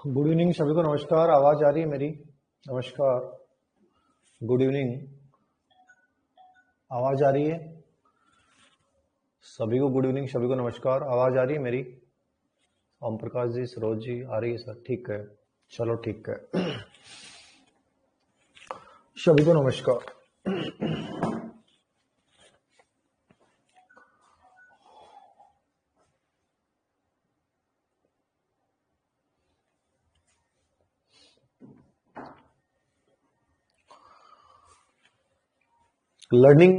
Good evening सभी को। नमस्कार, आवाज आ रही है मेरी? नमस्कार, गुड इवनिंग। आवाज आ रही है सभी को? गुड इवनिंग सभी को, नमस्कार। आवाज आ रही है मेरी? ओम प्रकाश जी, सरोज जी, आ रही है सर? ठीक है, चलो ठीक है। सभी को नमस्कार। लर्निंग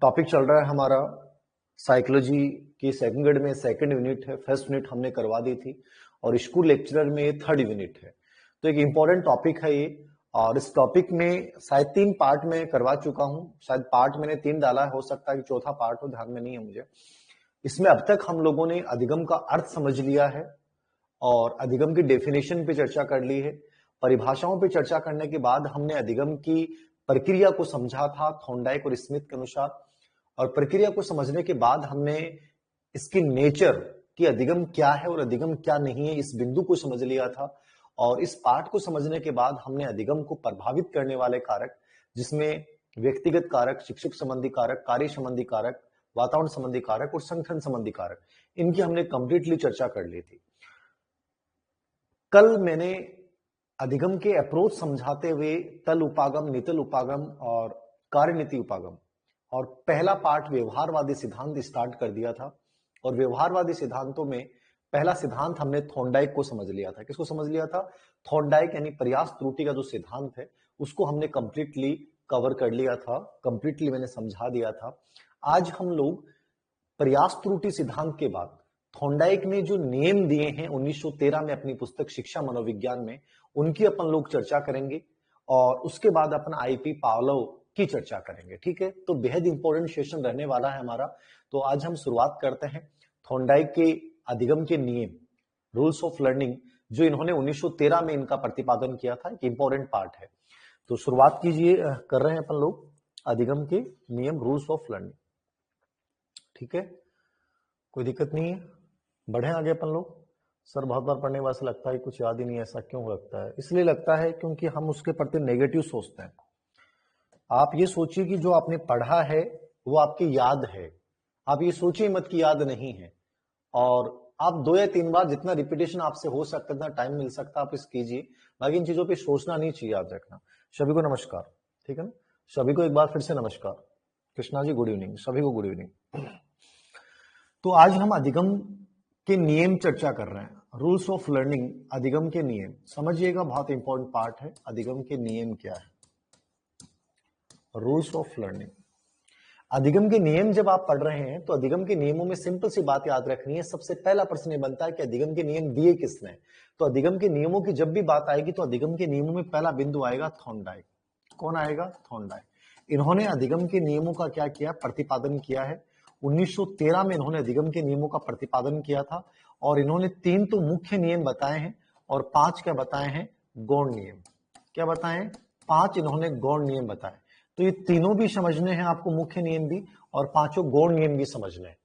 टॉपिक चल रहा है हमारा साइकोलॉजी की सेकंड ग्रेड में। सेकंड यूनिट है, फर्स्ट यूनिट हमने करवा दी थी और स्कूल लेक्चरर में ये थर्ड यूनिट है। तो एक इंपॉर्टेंट टॉपिक है ये, और इस टॉपिक में शायद 3 पार्ट में करवा चुका हूं। शायद पार्ट मैंने 3 डाला है, हो सकता है कि चौथा पार्ट हो, ध्यान में नहीं है मुझे। इसमें अब तक हम लोगों ने अधिगम का अर्थ समझ लिया है और अधिगम की डेफिनेशन पे चर्चा कर ली है। परिभाषाओं पे चर्चा करने के बाद हमने अधिगम की प्रक्रिया को समझा था थॉर्नडाइक और स्मिथ के अनुसार, और प्रक्रिया को समझने के बाद हमने इसकी नेचर कि अधिगम क्या है और अधिगम क्या नहीं है, इस बिंदु को समझ लिया था। और इस पाठ को समझने के बाद हमने अधिगम को प्रभावित करने वाले कारक, जिसमें व्यक्तिगत कारक, शिक्षक संबंधी कारक, कार्य संबंधी कारक, वातावरण संबंधी कारक और संगठन संबंधी कारक, इनकी हमने कंप्लीटली चर्चा कर ली थी। कल मैंने अधिगम के अप्रोच समझाते हुए तल उपागम, नितल उपागम और कार्यनीति उपागम और पहला पार्ट व्यवहारवादी सिद्धांत स्टार्ट कर दिया था। और व्यवहारवादी सिद्धांतों में पहला सिद्धांत हमने थॉर्नडाइक को समझ लिया था। किसको समझ लिया था? थॉर्नडाइक, यानी प्रयास त्रुटि का जो सिद्धांत है उसको हमने कंप्लीटली कवर कर लिया था, कंप्लीटली मैंने समझा दिया था। आज हम लोग प्रयास त्रुटि सिद्धांत के बाद थॉर्नडाइक ने जो नियम दिए हैं 1913 में अपनी पुस्तक शिक्षा मनोविज्ञान में, उनकी अपन लोग चर्चा करेंगे और उसके बाद अपन आईपी पावलोव की चर्चा करेंगे। ठीक है, तो बेहद इंपॉर्टेंट सेशन रहने वाला है हमारा। तो आज हम शुरुआत करते हैं थॉर्नडाइक के अधिगम के नियम, रूल्स ऑफ लर्निंग, जो इन्होंने 1913 में इनका प्रतिपादन किया था। एक इंपॉर्टेंट पार्ट है, तो शुरुआत कीजिए। कर रहे हैं अपन लोग अधिगम के नियम, रूल्स ऑफ लर्निंग। ठीक है, कोई दिक्कत नहीं है, बढ़े आगे अपन लोग। सर बहुत बार पढ़ने के बाद लगता है कुछ याद ही नहीं है, ऐसा क्यों लगता है? इसलिए लगता है क्योंकि हम उसके प्रति नेगेटिव सोचते हैं। आप ये सोचिए कि जो आपने पढ़ा है वो आपकी याद है, आप ये सोचिए मत कि याद नहीं है। और आप 2 या 3 बार जितना रिपीटेशन आपसे हो सकता है, टाइम मिल सकता है, आप इस कीजिए। बाकी इन चीजों पे सोचना नहीं चाहिए, याद रखना। सभी को नमस्कार, ठीक है ना? सभी को एक बार फिर से नमस्कार। कृष्णा जी गुड इवनिंग, सभी को गुड इवनिंग। तो आज हम अधिगम के नियम चर्चा कर रहे हैं, रूल्स ऑफ लर्निंग, अधिगम के नियम। समझिएगा, बहुत इंपॉर्टेंट पार्ट है। अधिगम के नियम क्या है? रूल्स ऑफ लर्निंग, अधिगम के नियम जब आप पढ़ रहे हैं तो अधिगम के नियमों में सिंपल सी बात याद रखनी है। सबसे पहला प्रश्न ये बनता है कि अधिगम के नियम दिए किसने? तो अधिगम के नियमों की जब भी बात आएगी तो अधिगम के नियमों में पहला बिंदु आएगा थॉर्नडाइक। कौन आएगा? थॉर्नडाइक। इन्होंने अधिगम के नियमों का क्या किया? प्रतिपादन किया है। 1913 में इन्होंने अधिगम के नियमों का प्रतिपादन किया था और इन्होंने 3 तो मुख्य नियम बताए हैं और 5 क्या बताए हैं? गौण नियम। क्या बताए? 5 इन्होंने गौण नियम बताए। तो ये तीनों भी समझने हैं आपको, मुख्य नियम भी और 5 गौण नियम भी समझने हैं।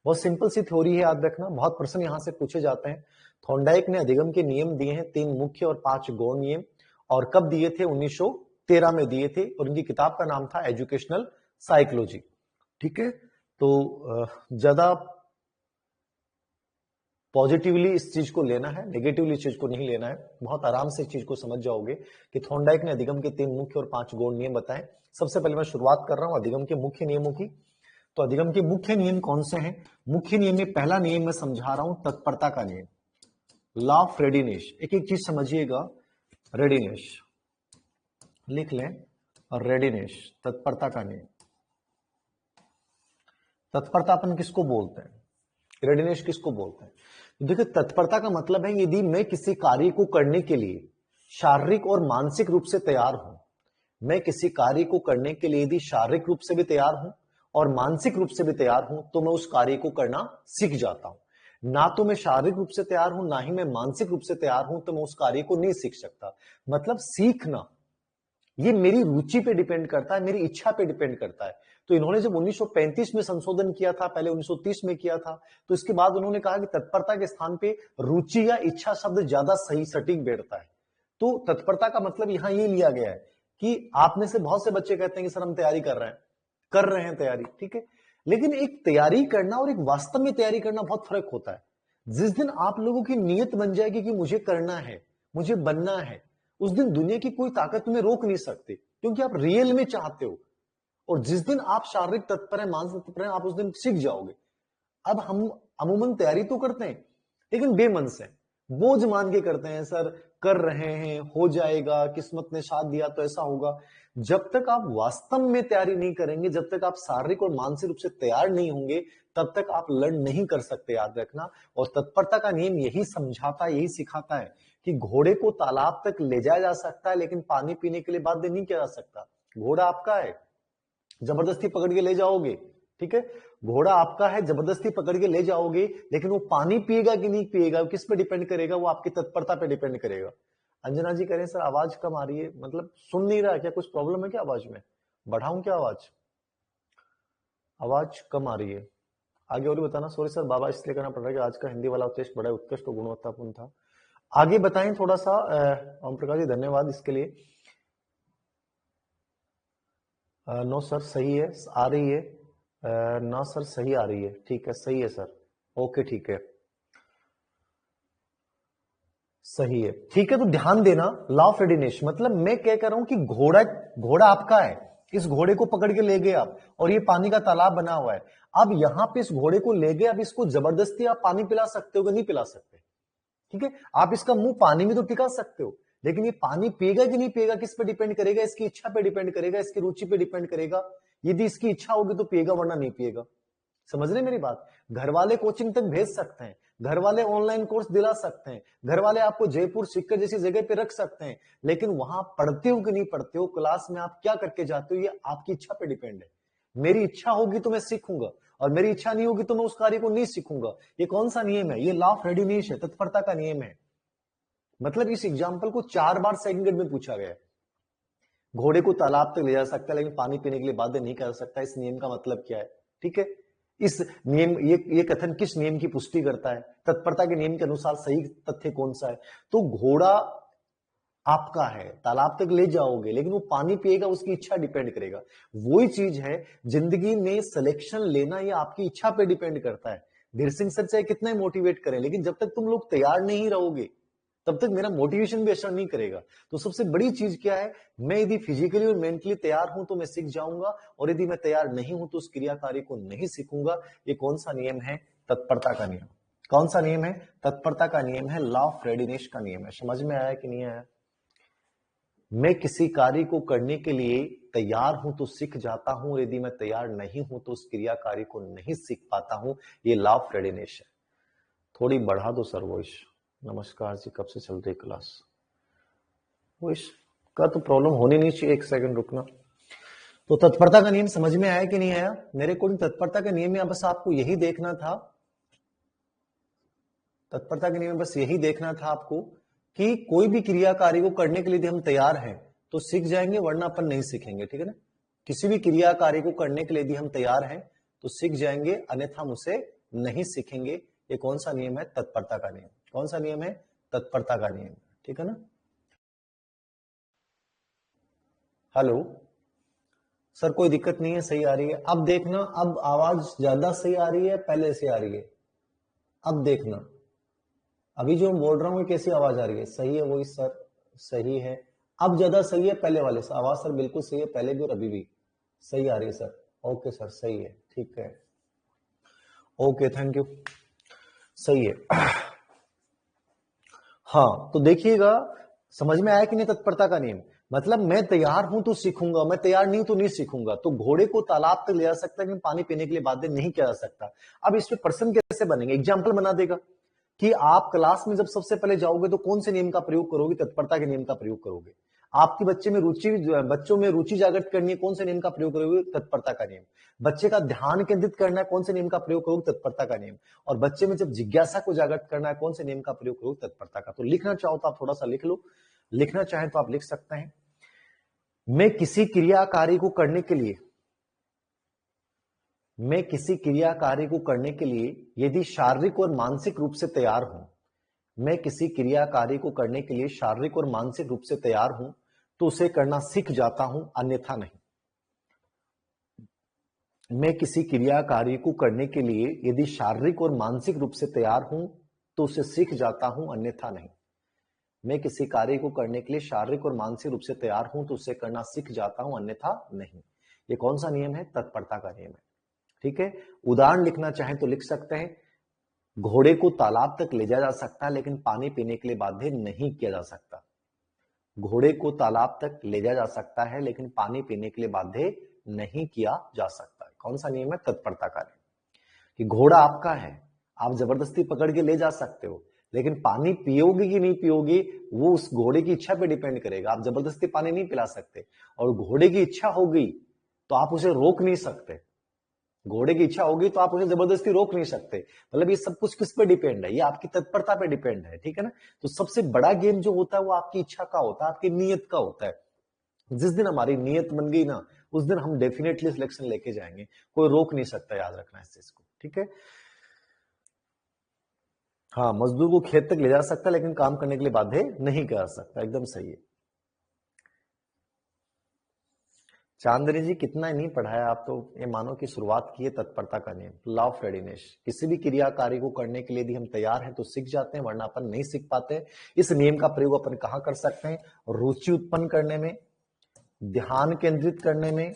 बहुत सिंपल सी थ्योरी है, याद रखना। बहुत प्रश्न यहां से पूछे जाते हैं। थॉर्नडाइक ने अधिगम के नियम दिए हैं, 3 मुख्य और 5 गौण नियम। और कब दिए थे? 1913 में दिए थे और इनकी किताब का नाम था एजुकेशनल साइकोलॉजी। ठीक है, तो ज्यादा पॉजिटिवली इस चीज को लेना है, नेगेटिवली इस चीज को नहीं लेना है। बहुत आराम से इस चीज को समझ जाओगे कि थॉर्नडाइक ने अधिगम के 3 मुख्य और 5 गौण नियम बताए। सबसे पहले मैं शुरुआत कर रहा हूं अधिगम के मुख्य नियमों की। तो अधिगम के मुख्य नियम कौन से हैं? मुख्य नियम में पहला नियम मैं समझा रहा हूं, तत्परता का नियम, लॉ ऑफ रेडीनेस। एक एक चीज समझिएगा। रेडीनेस लिख लें, और रेडीनेस, तत्परता का नियम। तत्परता अपन किसको बोलते हैं? रेडीनेस किसको बोलते हैं? देखिए, तत्परता का मतलब है यदि मैं किसी कार्य को करने के लिए शारीरिक और मानसिक रूप से तैयार हूं, मैं किसी कार्य को करने के लिए यदि शारीरिक रूप से भी तैयार हूं और मानसिक रूप से भी तैयार हूं, तो मैं उस कार्य को करना सीख जाता हूं। ना तो मैं शारीरिक रूप से तैयार हूं, ना ही मैं मानसिक रूप से तैयार हूं, तो मैं उस कार्य को नहीं सीख सकता। मतलब सीखना, ये मेरी रुचि पे डिपेंड करता है, मेरी इच्छा पे डिपेंड करता है। तो इन्होंने जब 1935 में संशोधन किया था, पहले 1930 में किया था, तो इसके बाद उन्होंने कहा कि तत्परता के स्थान पे रुचि या इच्छा शब्द ज्यादा सही सटीक बैठता है। तो तत्परता का मतलब यहां ये लिया गया है कि आप में से बहुत से बच्चे कहते हैं कि सर हम तैयारी कर रहे हैं तैयारी, ठीक है, लेकिन एक तैयारी करना और एक वास्तव में तैयारी करना बहुत फर्क होता है। जिस दिन आप लोगों की नीयत बन जाएगी कि मुझे करना है, मुझे बनना है, उस दिन दुनिया की कोई ताकत तुम्हें रोक नहीं सकती, क्योंकि आप रियल में चाहते हो। और जिस दिन आप शारीरिक तत्पर है, मानसिक तत्पर है, आप उस दिन सीख जाओगे। अब हम अमूमन तैयारी तो करते हैं, लेकिन बेमन से, बोझ मान के करते हैं, सर कर रहे हैं, हो जाएगा, किस्मत ने साथ दिया तो ऐसा होगा। जब तक आप वास्तव में तैयारी नहीं करेंगे, जब तक आप शारीरिक और मानसिक रूप से तैयार नहीं होंगे, तब तक आप लड़ नहीं कर सकते, याद रखना। और तत्परता का नियम यही समझाता है, यही सिखाता है कि घोड़े को तालाब तक ले जाया जा सकता है, लेकिन पानी पीने के लिए बाध्य नहीं किया जा सकता। घोड़ा आपका है, जबरदस्ती पकड़ के ले जाओगे, ठीक है, घोड़ा आपका है, जबरदस्ती पकड़ के ले जाओगे, लेकिन वो पानी पिएगा कि नहीं पिएगा, किस पे डिपेंड करेगा, वो आपकी तत्परता पे डिपेंड करेगा। अंजना जी कह रहे हैं सर आवाज कम आ रही है, मतलब सुन नहीं रहा क्या, कुछ प्रॉब्लम है क्या आवाज में, बढ़ाऊं क्या आवाज, आवाज कम आ रही है। आगे और बताना। सॉरी सर, बाबा इसलिए करना पड़ रहा है कि आज का हिंदी वाला टेस्ट बड़ा उत्कृष्ट और गुणवत्तापूर्ण था। आगे बताएं थोड़ा सा। ओम प्रकाश जी धन्यवाद इसके लिए। नो सर सही है, आ रही है। ना सर सही आ रही है, ठीक है, सही है सर, ओके ठीक है, सही है, ठीक है। तो ध्यान देना, लॉ ऑफ रेडिनेश, मतलब मैं क्या कह रहा हूं कि घोड़ा घोड़ा आपका है, इस घोड़े को पकड़ के ले गए आप, और ये पानी का तालाब बना हुआ है। अब यहां पे इस घोड़े को ले गए, अब इसको जबरदस्ती आप पानी पिला सकते हो कि नहीं पिला सकते, ठीक है, आप इसका मुंह पानी में तो टिका सकते हो, लेकिन ये पानी पिएगा कि नहीं पिएगा किस पे डिपेंड करेगा, इसकी इच्छा पे डिपेंड करेगा, इसकी रुचि पे डिपेंड करेगा। यदि इसकी इच्छा होगी तो पिएगा, वरना नहीं पिएगा। समझ रहे मेरी बात। घर वाले कोचिंग तक भेज सकते हैं, घर वाले ऑनलाइन कोर्स दिला सकते हैं, घर वाले आपको जयपुर सीकर जैसी जगह पे रख सकते हैं, लेकिन वहां पढ़ते हो कि नहीं पढ़ते हो, क्लास में आप क्या करके जाते हो, ये आपकी इच्छा पे डिपेंड है। मेरी इच्छा होगी तो मैं सीखूंगा, और मेरी इच्छा नहीं होगी तो मैं उस कार्य को नहीं सीखूंगा। ये कौन सा नियम है, ये लॉ ऑफ रेडिनेश है, तत्परता का नियम है। मतलब इस एग्जाम्पल को 4 बार सेकंड में पूछा गया है। घोड़े को तालाब तक ले जा सकता है, लेकिन पानी पीने के लिए बाध्य नहीं कर सकता। इस नियम का मतलब क्या है, ठीक है, इस नियम, ये कथन किस नियम की पुष्टि करता है, तत्परता के नियम के अनुसार सही तथ्य कौन सा है। तो घोड़ा आपका है, तालाब तक ले जाओगे, लेकिन वो पानी पिएगा, उसकी इच्छा डिपेंड करेगा। वही चीज है, जिंदगी में सिलेक्शन लेना ये आपकी इच्छा पे डिपेंड करता है। धीर सिंह सर चाहे कितना ही मोटिवेट करें, लेकिन जब तक तुम लोग तैयार नहीं रहोगे, तब तक मेरा मोटिवेशन भी असर नहीं करेगा। तो सबसे बड़ी चीज क्या है, मैं यदि फिजिकली और मेंटली तैयार हूं तो मैं सीख जाऊंगा, और यदि मैं तैयार नहीं हूं तो उस क्रिया कार्य को नहीं सीखूंगा। ये कौन सा नियम है, तत्परता का नियम। कौन सा नियम है, तत्परता का नियम है, लॉ ऑफ रेडिनेस का नियम है। समझ में आया कि नहीं आया। मैं किसी कार्य को करने के लिए तैयार हूं तो सीख जाता हूं, यदि मैं तैयार नहीं हूं तो उस क्रिया कार्य को नहीं सीख पाता हूं। ये लॉ ऑफ रेडिनेस है। थोड़ी बढ़ा दो सर वॉइस। नमस्कार जी, कब से चल रही क्लास, वॉइस का तो प्रॉब्लम होनी नहीं चाहिए, एक सेकंड रुकना। तो तत्परता का नियम समझ में आया कि नहीं आया। मेरे को तत्परता का नियम में बस आपको यही देखना था, तत्परता के नियम में बस यही देखना था आपको कि कोई भी क्रिया कार्य को करने के लिए यदि हम तैयार हैं तो सीख जाएंगे, वरना अपन नहीं सीखेंगे, ठीक है ना। किसी भी क्रिया कार्य को करने के लिए यदि हम तैयार हैं तो सीख जाएंगे, अन्यथा हम उसे नहीं सीखेंगे। ये कौन सा नियम है, तत्परता का नियम। कौन सा नियम है, तत्परता का नियम, ठीक है ना। हेलो सर, कोई दिक्कत नहीं है, सही आ रही है। अब देखना, अब आवाज ज्यादा सही आ रही है, पहले से आ रही है। अब देखना, अभी जो मैं बोल रहा हूँ कैसी आवाज आ रही है, सही है वही सर, सही है। अब ज्यादा सही है पहले वाले से, आवाज सर बिल्कुल सही है, पहले भी और अभी भी सही आ रही है सर। ओके सर, सही है, ठीक है, ओके थैंक यू, सही है। हाँ तो देखिएगा, समझ में आया कि नहीं तत्परता का नियम। मतलब मैं तैयार हूं तो सीखूंगा, मैं तैयार नहीं हूं तो नहीं सीखूंगा। तो घोड़े को तालाब तक ले जा सकता है, लेकिन पानी पीने के लिए बाध्य नहीं किया जा सकता। अब इस पे पर्सन कैसे बनेंगे, एग्जाम्पल बना देगा कि आप क्लास में जब सबसे पहले जाओगे तो कौन से नियम का प्रयोग करोगे, तत्परता के नियम का प्रयोग करोगे। आपके बच्चों में रुचि जागृत करनी है, कौन से नियम का प्रयोग करोगे, तत्परता का नियम। बच्चे का ध्यान केंद्रित करना है, कौन से नियम का प्रयोग करोगे, तत्परता का नियम। और बच्चे में जब जिज्ञासा को जागृत करना है, कौन से नियम का प्रयोग करोगे, तत्परता का। तो लिखना चाहो तो आप थोड़ा सा लिख लो, लिखना चाहें तो आप लिख सकते हैं। मैं किसी क्रिया कार्य को करने के लिए यदि शारीरिक और मानसिक रूप से तैयार हूं, मैं किसी क्रिया कार्य को करने के लिए शारीरिक और मानसिक रूप से तैयार हूं तो उसे करना सीख जाता हूं, अन्यथा नहीं। मैं किसी क्रिया कार्य को करने के लिए यदि शारीरिक और मानसिक रूप से तैयार हूं तो उसे सीख जाता हूं, अन्यथा नहीं। मैं किसी कार्य को करने के लिए शारीरिक और मानसिक रूप से तैयार हूं तो उसे करना सीख जाता हूं, अन्यथा नहीं। ये कौन सा नियम है? तत्परता का नियम है। ठीक है, उदाहरण लिखना चाहें तो लिख सकते हैं, घोड़े को तालाब तक ले जाया जा सकता है लेकिन पानी पीने के लिए बाध्य नहीं किया जा सकता। घोड़े को तालाब तक ले जाया जा सकता है लेकिन पानी पीने के लिए बाध्य नहीं किया जा सकता। कौन सा नियम है? तत्परता का नियम। कि घोड़ा आपका है, आप जबरदस्ती पकड़ के ले जा सकते हो, लेकिन पानी पियोगे कि नहीं पियोगे वो उस घोड़े की इच्छा पे डिपेंड करेगा। आप जबरदस्ती पानी नहीं पिला सकते, और घोड़े की इच्छा हो गई तो आप उसे रोक नहीं सकते। घोड़े की इच्छा होगी तो आप उसे जबरदस्ती रोक नहीं सकते। मतलब ये सब कुछ किस पे डिपेंड है? ये आपकी तत्परता पे डिपेंड है। ठीक है ना? तो सबसे बड़ा गेम जो होता है वो आपकी इच्छा का होता है, आपकी नीयत का होता है। जिस दिन हमारी नीयत बन गई ना, उस दिन हम डेफिनेटली सिलेक्शन लेके जाएंगे, कोई रोक नहीं सकता। याद रखना इस चीज को। ठीक है, हाँ, मजदूर को खेत तक ले जा सकता है लेकिन काम करने के लिए बाध्य नहीं कर सकता। एकदम सही है। चांदनी जी, कितना ही नहीं पढ़ाया आप तो, ये मानो कि शुरुआत की है तत्परता का नियम, लॉ ऑफ रेडीनेस। किसी भी क्रिया कार्य को करने के लिए यदि हम तैयार हैं तो सीख जाते हैं, वरना अपन नहीं सीख पाते। इस नियम का प्रयोग अपन कहाँ कर सकते हैं? रुचि उत्पन्न करने में, ध्यान केंद्रित करने में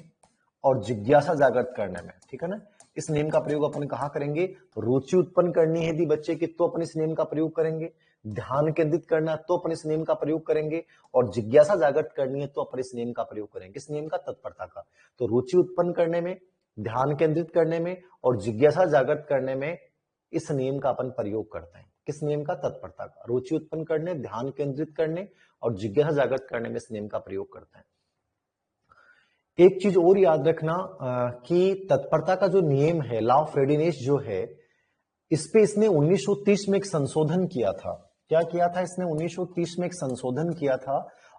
और जिज्ञासा जागृत करने में। ठीक है ना? इस नियम का प्रयोग अपन कहाँ करेंगे? रुचि उत्पन्न करनी है यदि बच्चे की तो अपन इस नियम का प्रयोग करेंगे, ध्यान केंद्रित करना तो अपन इस नियम का प्रयोग करेंगे, और जिज्ञासा जागृत करनी है तो अपन इस नियम का प्रयोग करेंगे। इस नियम का? तत्परता का। तो रुचि उत्पन्न करने में, ध्यान केंद्रित करने में और जिज्ञासा जागृत करने में इस नियम का अपन प्रयोग करते हैं। किस नियम का? तत्परता का। रुचि उत्पन्न करने, ध्यान केंद्रित करने और जिज्ञासा जागृत करने में इस नियम का प्रयोग करते हैं। एक चीज और याद रखना कि तत्परता का जो नियम है, लॉ ऑफ रेडीनेस जो है, इस पे इसने 1930 में एक संशोधन किया था। क्या किया था इसने? 1930 में एक संशोधन किया था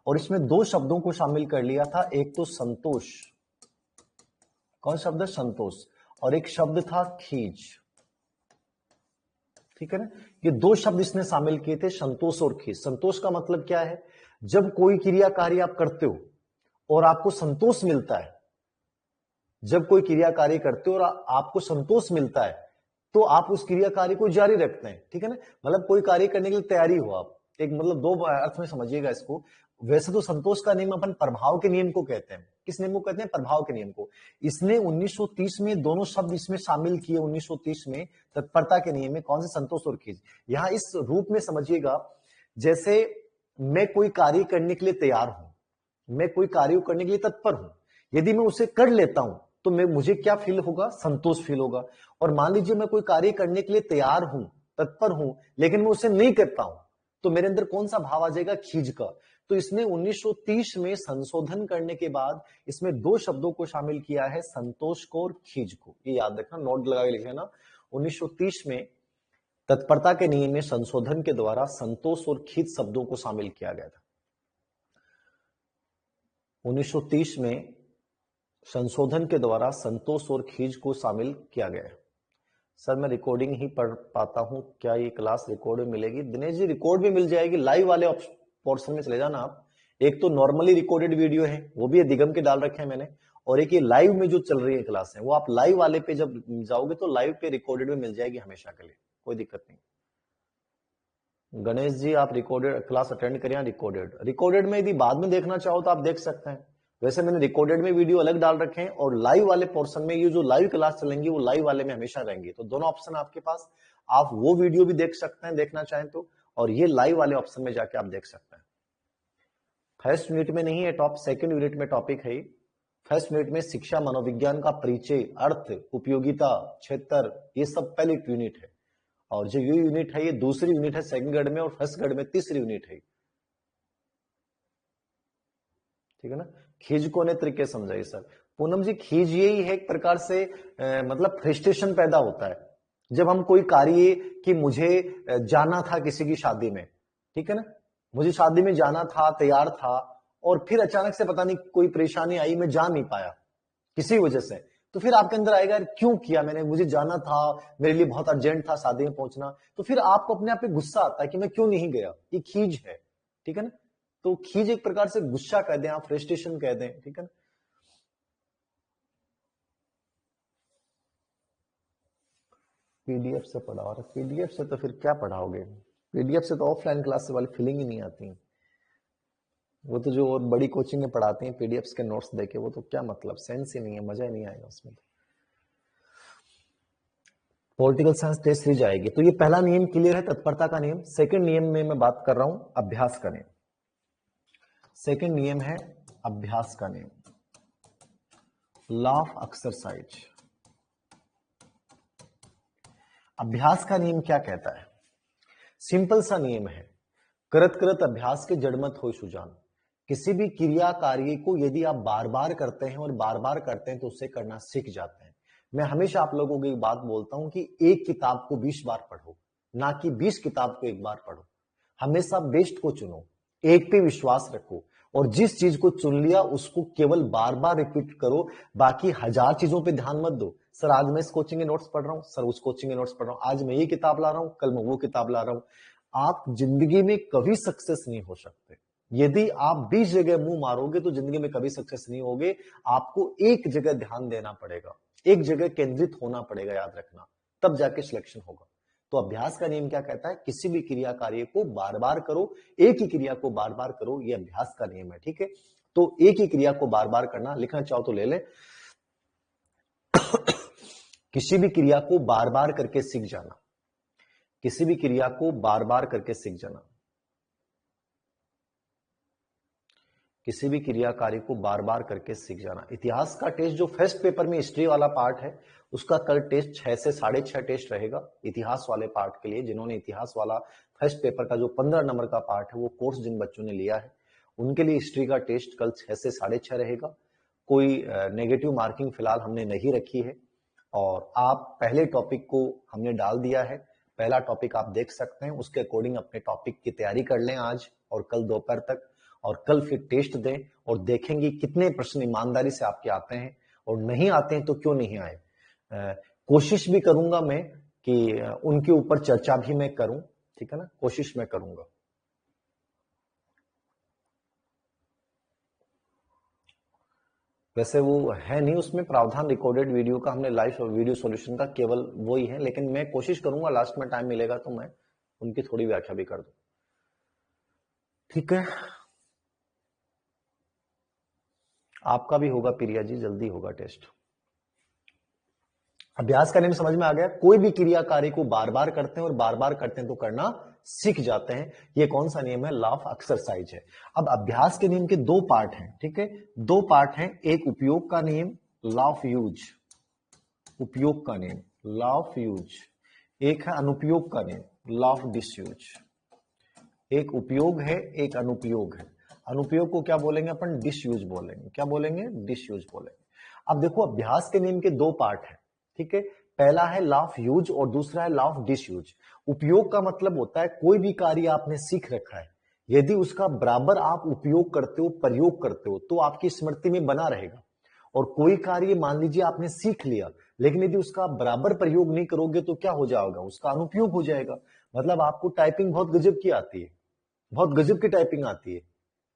और इसमें दो शब्दों को शामिल कर लिया था। एक तो संतोष, कौन शब्द? संतोष। और एक शब्द था खीज। ठीक है ना? ये दो शब्द इसने शामिल किए थे, संतोष और खीज। संतोष का मतलब क्या है? जब कोई क्रिया कार्य आप करते हो और आपको संतोष मिलता है, जब कोई क्रिया कार्य करते हो और आपको संतोष मिलता है तो आप उस क्रिया कार्य को जारी रखते हैं। ठीक है ना? मतलब कोई कार्य करने के लिए तैयारी हो आप, एक मतलब दो अर्थ में समझिएगा इसको। वैसे तो संतोष का नियम अपन प्रभाव के नियम को कहते हैं। किस नियम को कहते हैं? प्रभाव के नियम को। इसने 1930 में दोनों शब्द इसमें शामिल किए। 1930 में तत्परता के नियम में कौन से? संतोष और खीज। यहां इस रूप में समझिएगा, जैसे मैं कोई कार्य करने के लिए तैयार हूं, मैं कोई कार्य करने के लिए तत्पर हूं, यदि मैं उसे कर लेता हूं तो मुझे क्या फील होगा? संतोष फील होगा। और मान लीजिए मैं कोई कार्य करने के लिए तैयार हूं, तत्पर हूं, लेकिन मैं उसे नहीं करता हूं, तो मेरे अंदर कौन सा भाव आ जाएगा? खीज का। तो इसने 1930 में संशोधन करने के बाद इसमें दो शब्दों को शामिल किया है, संतोष को और खीज को। ये याद रखना, नोट लगा के लिख लेना। 1930 में तत्परता के नियम में संशोधन के द्वारा संतोष और खीज शब्दों को शामिल किया गया था। 1930 में संशोधन के द्वारा संतोष और खीज को शामिल किया गया है। सर मैं रिकॉर्डिंग ही पढ़ पाता हूं, क्या ये क्लास रिकॉर्ड में मिलेगी? दिनेश जी, रिकॉर्ड में मिल जाएगी। लाइव वाले पोर्शन में चले जाना आप। एक तो नॉर्मली रिकॉर्डेड वीडियो है, वो भी दिगम के डाल रखे हैं मैंने, और एक ये लाइव में जो चल रही है क्लास है, वो आप लाइव वाले पे जब जाओगे तो लाइव पे रिकॉर्डेड में मिल जाएगी हमेशा के लिए, कोई दिक्कत नहीं। गणेश जी, आप रिकॉर्डेड क्लास अटेंड करें, रिकॉर्डेड में यदि बाद में देखना चाहो तो आप देख सकते हैं। वैसे मैंने रिकॉर्डेड में वीडियो अलग डाल रखे हैं, और लाइव वाले पोर्शन में ये जो लाइव क्लास चलेंगी वो लाइव वाले में हमेशा रहेंगी। तो दोनों ऑप्शन आपके पास, आप वो वीडियो भी देख सकते हैं देखना चाहें तो, और ये लाइव वाले ऑप्शन में जाके आप देख सकते हैं। फर्स्ट यूनिट में नहीं है टॉप, सेकंड यूनिट में टॉपिक है। फर्स्ट यूनिट में शिक्षा मनोविज्ञान का परिचय, अर्थ, उपयोगिता, क्षेत्र, ये सब पहली यूनिट है। और जो ये यूनिट है ये दूसरी यूनिट है सेकंड ग्रेड में, और फर्स्ट ग्रेड में तीसरी यूनिट है। ठीक है ना? खीज को ने तरीके समझाइए सर। पूनम जी, खीज यही है एक प्रकार से मतलब फ्रस्ट्रेशन पैदा होता है जब हम कोई कार्य कि मुझे जाना था किसी की शादी में, ठीक है ना, मुझे शादी में जाना था, तैयार था, और फिर अचानक से पता नहीं कोई परेशानी आई, मैं जा नहीं पाया किसी वजह से, तो फिर आपके अंदर आएगा क्यों किया मैंने, मुझे जाना था, मेरे लिए बहुत अर्जेंट था शादी में पहुंचना, तो फिर आपको अपने आप पे गुस्सा आता है कि मैं क्यों नहीं गया, ये खीज है, ठीक है ना। तो खीज एक प्रकार से गुस्सा कह दें आप, फ्रस्ट्रेशन कह दें, ठीक है ना। पीडीएफ से पढ़ा, और पीडीएफ से तो फिर क्या पढ़ाओगे, पीडीएफ से तो ऑफलाइन क्लास वाली फीलिंग ही नहीं आती, वो तो जो बड़ी कोचिंग में पढ़ाते हैं पीडीएफ के नोट्स देके, वो तो क्या मतलब, सेंस ही नहीं है, मजा ही नहीं आएगा उसमें। पॉलिटिकल साइंस टेस्ट सीरीज आएगी। तो ये पहला नियम क्लियर है, तत्परता का नियम। सेकंड नियम में मैं बात कर रहा हूं अभ्यास का नियम। सेकंड नियम है अभ्यास का नियम, लॉ ऑफ एक्सरसाइज। अभ्यास का नियम क्या कहता है, सिंपल सा नियम है, करत करत अभ्यास के जड़मत हो सुजान। किसी भी क्रिया कार्य को यदि आप बार बार करते हैं और बार बार करते हैं तो उससे करना सीख जाते हैं। मैं हमेशा आप लोगों को एक बात बोलता हूं कि एक किताब को 20 बार पढ़ो, ना कि 20 किताब को एक बार पढ़ो। हमेशा बेस्ट को चुनो, एक पे विश्वास रखो, और जिस चीज को चुन लिया उसको केवल बार बार रिपीट करो, बाकी 1000 चीजों पे ध्यान मत दो। सर आज मैं इस कोचिंग के नोट्स पढ़ रहा हूं, सर उस कोचिंग के नोट्स पढ़ रहा हूं, आज मैं ये किताब ला रहा हूं, कल मैं वो किताब ला रहा हूं। आप जिंदगी में कभी सक्सेस नहीं हो सकते। यदि आप 20 जगह मुंह मारोगे तो जिंदगी में कभी सक्सेस नहीं होगे। आपको एक जगह ध्यान देना पड़ेगा, एक जगह केंद्रित होना पड़ेगा, याद रखना, तब जाके सिलेक्शन होगा। तो अभ्यास का नियम क्या कहता है, किसी भी क्रिया कार्य को बार बार करो, एक ही क्रिया को बार बार करो, ये अभ्यास का नियम है, ठीक है। तो एक ही क्रिया को बार बार करना, लिखना चाहो तो ले लें। किसी भी क्रिया को बार बार करके सीख जाना, किसी भी क्रिया को बार बार करके सीख जाना, किसी भी क्रिया कार्य को बार बार करके सीख जाना। इतिहास का टेस्ट जो फर्स्ट पेपर में हिस्ट्री वाला पार्ट है, उसका कल टेस्ट 6 से 6.5 टेस्ट रहेगा इतिहास वाले पार्ट के लिए। जिन्होंने इतिहास वाला फर्स्ट पेपर का जो 15 नंबर का पार्ट है वो कोर्स जिन बच्चों ने लिया है, उनके लिए हिस्ट्री का टेस्ट कल 6 से 6.5 रहेगा। कोई नेगेटिव मार्किंग फिलहाल हमने नहीं रखी है, और आप पहले टॉपिक को हमने डाल दिया है, पहला टॉपिक आप देख सकते हैं, उसके अकॉर्डिंग अपने टॉपिक की तैयारी कर लें आज और कल दोपहर तक, और कल फिर टेस्ट दें और देखेंगे कितने प्रश्न ईमानदारी से आपके आते हैं, और नहीं आते हैं तो क्यों नहीं आए। कोशिश भी करूंगा मैं कि उनके ऊपर चर्चा भी मैं करूं, ठीक है ना, कोशिश मैं करूंगा। वैसे वो है नहीं उसमें प्रावधान रिकॉर्डेड वीडियो का, हमने लाइव वीडियो सॉल्यूशन का केवल वो ही है, लेकिन मैं कोशिश करूंगा लास्ट में टाइम मिलेगा तो मैं उनकी थोड़ी व्याख्या भी कर दूं, ठीक है। आपका भी होगा प्रिया जी, जल्दी होगा टेस्ट। अभ्यास का नियम समझ में आ गया, कोई भी क्रिया कार्य को बार बार करते हैं और बार बार करते हैं तो करना सीख जाते हैं। ये कौन सा नियम है, लॉ ऑफ एक्सरसाइज है। अब अभ्यास के नियम के 2 पार्ट हैं, ठीक है, 2 पार्ट हैं, एक उपयोग का नियम, लॉ ऑफ यूज, उपयोग का नियम, लॉ ऑफ यूज, एक है अनुपयोग का नियम, लॉ ऑफ डिसयूज। एक उपयोग है, एक अनुपयोग है। अनुपयोग को क्या बोलेंगे अपन, डिसयूज बोलेंगे। क्या बोलेंगे, डिसयूज बोलेंगे। अब देखो अभ्यास के नियम के 2 पार्ट हैं, ठीक है। पहला है लॉ ऑफ यूज और दूसरा है लॉ ऑफ डिसयूज। उपयोग का मतलब होता है कोई भी कार्य आपने सीख रखा है, यदि उसका बराबर आप उपयोग करते हो, प्रयोग करते हो, तो आपकी स्मृति में बना रहेगा। और कोई कार्य मान लीजिए आपने सीख लिया, लेकिन यदि उसका बराबर प्रयोग नहीं करोगे तो क्या हो जाएगा, उसका अनुपयोग हो जाएगा। मतलब आपको टाइपिंग बहुत गजब की आती है, बहुत गजब की टाइपिंग आती है,